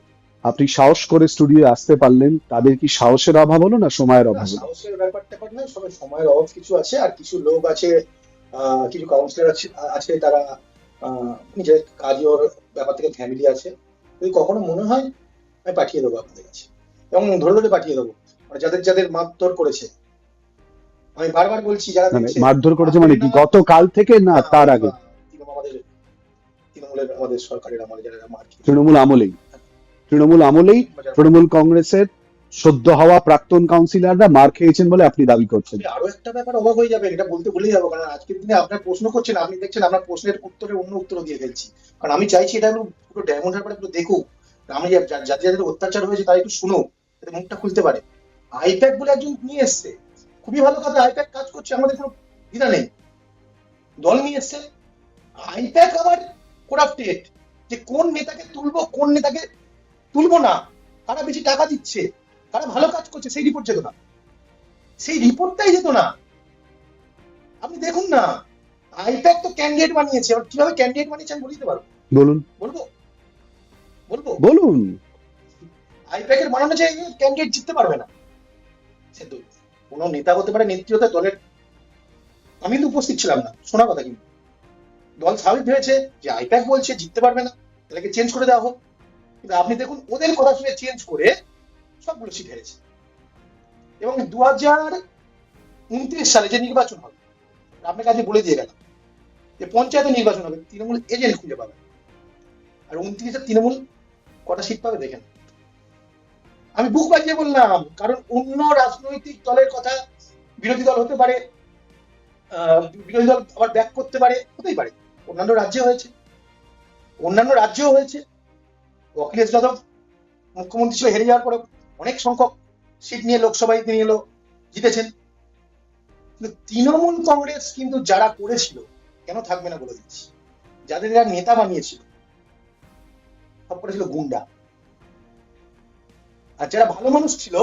আপনি সাহস করে স্টুডিও আসতে পারলেন, তাদের কি সাহসের অভাব হলো না সময়ের অভাব হলো? সাহসের ব্যাপারটা না, সবাই সময়ের অভাব কিছু আছে, আর কিছু লোক আছে, কিছু কাউন্সিলর আছে তারা নিজের কাজের ব্যাপার থেকে ফ্যামিলি আছে। যদি কখনো মনে হয় আমি পাঠিয়ে দেবো আপনাদের কাছে, এবং ধরে ধরে পাঠিয়ে দেবো, মানে যাদের যাদের মারধর করেছে। আমি বারবার বলছি, যারা মারধর করেছে মানে কি গতকাল থেকে না তার আগে? আমাদের তৃণমূলের, আমাদের সরকারের আমলে যারা তৃণমূল আমলেই, তৃণমূল কংগ্রেসের সদ্য হওয়া প্রাক্তন কাউন্সিলররা মার খেয়েছেন বলে আপনি দাবি করছেন। আরো একটা ব্যাপার অবাক হয়ে যাবে, এটা বলতে ভুলে যাবো, কারণ আজকের দিনে আপনার প্রশ্ন করছেন, আপনি দেখছেন আপনার প্রশ্নের উত্তরে অন্য উত্তর দিয়ে ফেলছি। কারণ আমি চাইছি এটা পুরো ডায়মন্ড হারবার একটু দেখুক, আমি যাদের যাদের অত্যাচার হয়েছে তারা একটু শুনুক, যাতে মুখটা খুলতে পারে। আইপ্যাক বলে একজন নিয়ে এসছে, খুবই ভালো কথা, আইপ্যাক কাজ করছে, আমাদের কোনো দ্বিধা নেই। দল নিয়ে এসছে, আইপ্যাক আবার করাপ্টেড, যে কোন নেতাকে তুলবো কোন নেতাকে তুলবো না, কারা বেশি টাকা দিচ্ছে, কারা ভালো কাজ করছে, সেই রিপোর্ট যেত না, সেই রিপোর্টটাই যেত না। আপনি দেখুন না, আইপ্যাক তো ক্যান্ডিডেট বানিয়েছে, আর কিভাবে ক্যান্ডিডেট বানিয়েছে আমি বলে দিতে পারবো। বলুন বলুন। আইপ্যাকের বানানো যে ক্যান্ডিডেট জিততে পারবে না, সে তো কোনো নেতা হতে পারে, নেত্রী হতে, দলের আমি তো উপস্থিত ছিলাম না, শোনা কথা, কিন্তু দল স্বাভাবিক ভেবেছে যে আইপ্যাক বলছে জিততে পারবে না, তাহলে চেঞ্জ করে দেওয়া হোক। কিন্তু আপনি দেখুন ওদের কথা শুনে চেঞ্জ করে সবগুলো সিট হেরেছে। এবং 2029 সালে যে নির্বাচন হবে, আপনাকে আজ বলে দিয়ে গেলাম, যে পঞ্চায়েতে নির্বাচন হবে, তৃণমূল এজেন্ট খুঁজে পাবে, আর 29-এ তৃণমূল কটা সিট পাবে দেখেন। আমি বুক বাজিয়ে বললাম, কারণ অন্য রাজনৈতিক দলের কথা, বিরোধী দল হতে পারে, বিরোধী দল আবার ব্যাক করতে পারে, হতেই পারে, অন্যান্য রাজ্যেও হয়েছে। অখিলেশ যাদব মুখ্যমন্ত্রী ছিল, হেরে যাওয়ার পরে অনেক সংখ্যক সিট নিয়ে লোকসভায় তিনি জিতেছেন। কিন্তু তৃণমূল কংগ্রেস কিন্তু যারা করেছিল, কেন থাকবে না বলে দিচ্ছি, যাদের যারা নেতা বানিয়েছিল সব করেছিল গুন্ডা, আর যারা ভালো মানুষ ছিল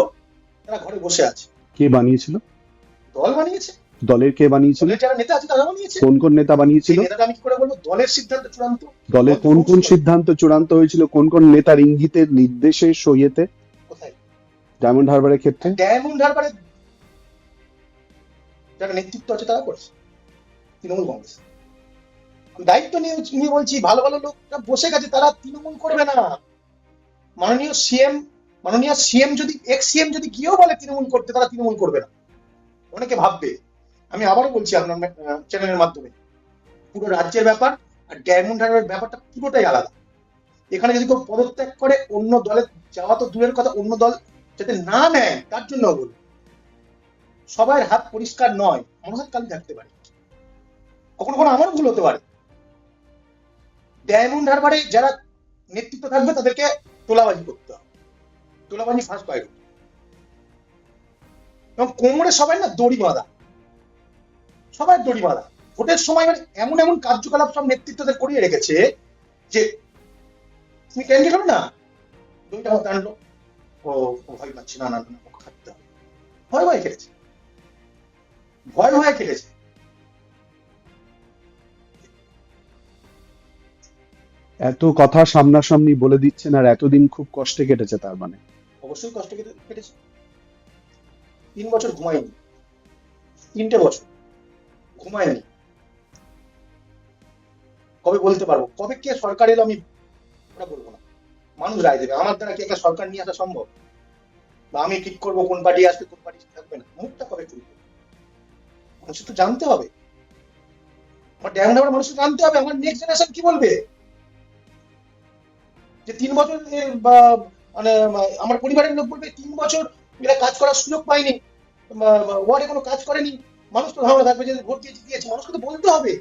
তারা ঘরে বসে আছে। কে বানিয়েছিল? দল বানিয়েছে। দলের কে বানিয়েছিল? দলের যারা নেতা আছে তারা বানিয়েছে। কোন কোন নেতা বানিয়েছিল? নেতাটা আমি কি করে বলবো? দলের সিদ্ধান্ত চূড়ান্ত। দলের কোন কোন সিদ্ধান্ত চূড়ান্ত হয়েছিল? কোন কোন নেতার ইঙ্গিতের নির্দেশে সইয়েতে? কোথায়? ডায়মন্ড হারবারের ক্ষেত্রে। ডায়মন্ড হারবারে যারা নেতৃত্ব আছে তারা করেছে, তৃণমূল কংগ্রেস। দায়িত্ব নিয়ে বলছি, ভালো ভালো লোকরা বসে গেছে, তারা তৃণমূল করবে না। মাননীয় সিএম যদি সিএম যদি গিয়েও বলে তৃণমূল করতে, তারা তৃণমূল করবে না। অনেকে ভাববে, আমি আবারও বলছি আপনার চ্যানেলের মাধ্যমে, পুরো রাজ্যের ব্যাপার আর ডায়মন্ড হারবারের ব্যাপারটা পুরোটাই আলাদা। এখানে যদি কেউ পদত্যাগ করে অন্য দলে যাওয়া তো দূরের কথা, অন্য দল যাতে না নেয় তার জন্য বলবো, সবার হাত পরিষ্কার নয়, আমার হাত কালি থাকতে পারে, কখনো কখনো আমারও ভুল হতে পারে। ডায়মন্ড হারবারে যারা নেতৃত্ব থাকবে তাদেরকে তোলাবাজি করতে হবে, তোলাবাজি ফার্স্ট প্রায়োরিটি। এবং কোমরে সবাই না দড়ি বাঁধা, সবাই দড়ি বাঁধা। ভোটের সময় মানে এমন এমন কার্যকলাপ সব নেতৃত্বদের করিয়ে রেখেছে যে তুমি ক্যান্ডিডেট হবে না, দড়িটা আমার টানলো, ও ভয় পাচ্ছি, না না না খাটতে হবে, ভয় খেলেছে, ভয় খেলেছে। এত কথা সামনাসামনি বলে দিচ্ছেন, আর এতদিন খুব কষ্টে কেটেছে তার মানে? অবশ্যই কষ্ট কেটেছে। 3 বছর ঘুমাইনি, 3টে বছর ঘুমাইনি। কবে বলতে পারবো, কবে কে সরকার এলো আমি ওটা বলবো না, মানুষ রায় দেবে। আমার দ্বারা কি একটা সরকার নিয়ে আসা সম্ভব? বা আমি ঠিক করবো কোন পার্টি আসবে কোন পার্টি থাকবে না? মুখটা কবে খুলবো? মানুষের তো জানতে হবে, আমার ডায়মন্ড হারবার মানুষের জানতে হবে, আমার নেক্সট জেনারেশন কি বলবে যে 3 বছর বা মানে আমার পরিবারের লোক বলবে 3 বছর এরা কাজ করার সুযোগ পায়নি, ওয়ার্ডে কোনো কাজ করেনি। মানুষ তো ধারণা থাকবে যে ভোট দিয়ে জিতিয়েছে, মানুষকে তো বলতে হবে।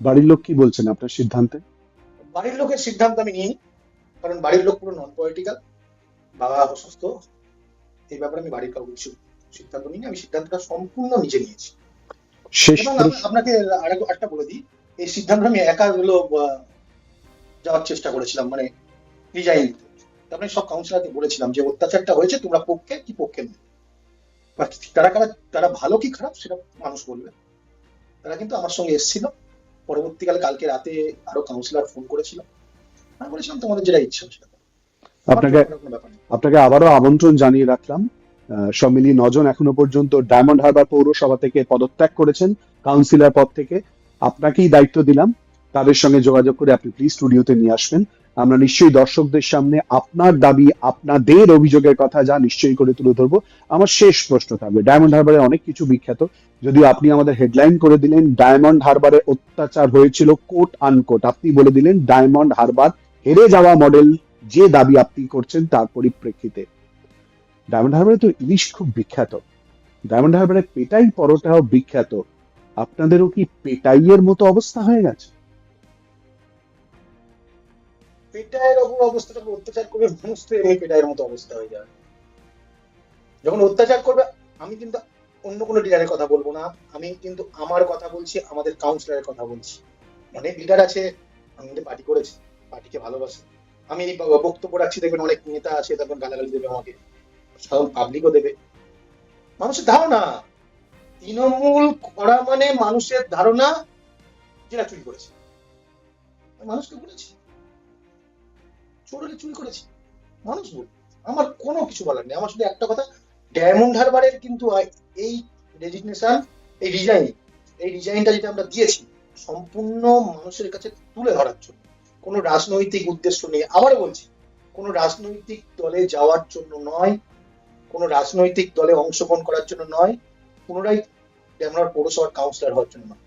বাড়ির লোক কি বলছেন আপনার সিদ্ধান্তে? বাড়ির লোকের সিদ্ধান্ত আমি নিই, কারণ বাড়ির লোক পুরো নন পলিটিক্যাল। বাবা অসুস্থ, এই ব্যাপারে আমি বাড়ির কাউকে কিছু সিদ্ধান্ত নিই, আমি সিদ্ধান্তটা সম্পূর্ণ নিজে নিয়েছি। এবং আপনাকে আরেকটা বলে দিই, এই সিদ্ধান্ত আমি একা যাওয়ার চেষ্টা করেছিলাম, মানে রিজাইন দিতে। আমি সব কাউন্সিলরকে বলেছিলাম যে অত্যাচারটা হয়েছে, তোমরা পক্ষে কি পক্ষে নেই, তারা ভালো কি খারাপ সেটা মানুষ বলবে। তারা কিন্তু আমার সঙ্গে এসেছিল, পরবর্তীকালে কালকে রাতে আরো কাউন্সিলর ফোন করেছিল, আমি বলেছিলাম তোমাদের যেটা ইচ্ছা সেটা। আপনাকে আবারও আমন্ত্রণ জানিয়ে রাখলাম। সব মিলিয়ে 9 জন এখনো পর্যন্ত ডায়মন্ড হারবার পৌরসভা থেকে পদত্যাগ করেছেন কাউন্সিলর পদ থেকে। আপনাকেই দায়িত্ব দিলাম, তাদের সঙ্গে যোগাযোগ করে আপনি প্লিজ স্টুডিওতে নিয়ে আসবেন। আমরা নিশ্চয়ই দর্শকদের সামনে আপনার দাবি, আপনাদের অভিযোগের কথা যা নিশ্চয়ই করে তুলে ধরবো। আমার শেষ প্রশ্ন থাকবে, ডায়মন্ড হারবারে অনেক কিছু বিখ্যাত, যদিও আপনি আমাদের হেডলাইন করে দিলেন ডায়মন্ড হারবারে অত্যাচার হয়েছিল কোট আনকোট, আপনি বলে দিলেন ডায়মন্ড হারবার হেরে যাওয়া মডেল, যে দাবি আপনি করছেন তার পরিপ্রেক্ষিতে। ডায়মন্ড হারবারে তো ইলিশ খুব বিখ্যাত, ডায়মন্ড হারবারে পেটাই পরোটাও বিখ্যাত, আপনাদেরও কি পেটাইয়ের মতো অবস্থা হয়ে গেছে? পেটাইয়ের অবস্থা, যখন অত্যাচার করবে মানুষ তো এমনি পেটাইয়ের মতো অবস্থা হয়ে যাবে। যখন অত্যাচার করবে, আমি কিন্তু অন্য কোনো লিডারের কথা বলবো না, আমি কিন্তু আমার কথা বলছি, আমাদের কাউন্সিলরের কথা বলছি। অনেক লিডার আছে আমাদের পার্টি করেছে, পার্টিকে ভালোবাসে, আমি বক্তব্য রাখছি, দেখবেন অনেক নেতা আছে তখন গালাগালি দেবে আমাকে, সাধারণ পাবলিকও দেবে। মানুষের ধারণা তৃণমূল করা মানে মানুষের ধারণা যেটা চুরি করেছে, মানুষকে বলেছি চোরকে চুরি করেছি, মানুষ বল। আমার কোনো কিছু বলার নেই, আমার শুধু একটা কথা, ডায়মন্ড হারবারের কিন্তু এই রেজিগনেশন, এই রিজাইনটা যেটা আমরা দিয়েছি সম্পূর্ণ মানুষের কাছে তুলে ধরার জন্য, কোনো রাজনৈতিক উদ্দেশ্য নেই। আবার বলছি, কোনো রাজনৈতিক দলে যাওয়ার জন্য নয়, কোনো রাজনৈতিক দলে অংশগ্রহণ করার জন্য নয়, পুনরায় ডায়মন্ড হারবার পৌরসভার কাউন্সিলর হওয়ার জন্য নয়।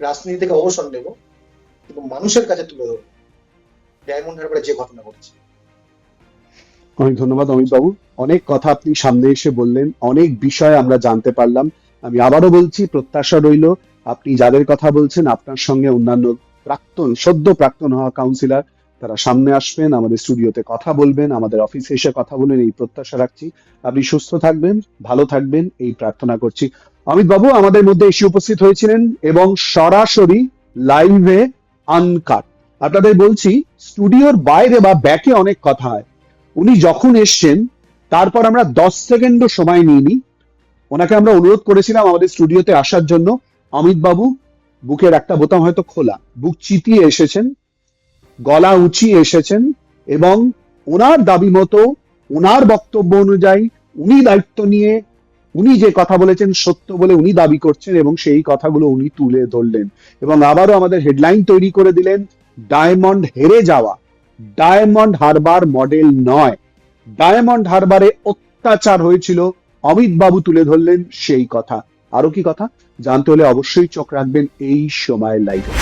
রাজনীতি থেকে অবসর নেব, কিন্তু মানুষের কাছে তুলে ধরবো ডায়মন্ড হারবারে যে ঘটনা ঘটেছে। অনেক ধন্যবাদ অমিত বাবু। অনেক কথা আপনি সামনে এসে বললেন, অনেক বিষয় আমরা জানতে পারলাম। আমি আবারও বলছি, প্রত্যাশা রইল আপনি যাদের কথা বলছেন আপনার সঙ্গে অন্যান্য সদ্য প্রাক্তন হওয়া কাউন্সিলর তারা সামনে আসবেন, আমাদের স্টুডিওতে কথা বলবেন, আমাদের অফিসে এসে কথা বলবেন, এই প্রত্যাশা রাখছি। আপনি সুস্থ থাকবেন, ভালো থাকবেন, এই প্রার্থনা করছি। অমিত বাবু আমাদের মধ্যে এসে উপস্থিত হয়েছিলেন এবং সরাসরি লাইভে আনকাট। আপনাদের বলছি, স্টুডিওর বাইরে বা ব্যাকে অনেক কথা হয়, উনি যখন এসছেন তারপর আমরা 10 সেকেন্ডও সময় নিইনি। ওনাকে আমরা অনুরোধ করেছিলাম আমাদের স্টুডিওতে আসার জন্য। অমিত বাবু বুকের একটা বোতাম হয়তো খোলা, বুক চিতিয়ে এসেছেন, গলা উঁচিয়ে এসেছেন এবং ওনার দাবি মতো, ওনার বক্তব্য অনুযায়ী, উনি দায়িত্ব নিয়ে উনি যে কথা বলেছেন সত্য বলে উনি দাবি করছেন এবং সেই কথাগুলো উনি তুলে ধরলেন এবং আবারও আমাদের হেডলাইন তৈরি করে দিলেন, ডায়মন্ড হেরে যাওয়া ডায়মন্ড হারবার মডেল নয়, ডায়মন্ড হারবারে অত্যাচার হয়েছিল, অমিত বাবু তুলে ধরলেন সেই কথা। আরো কি কথা জানতে হলে অবশ্যই চোখ রাখবেন এই সময় লাইভে।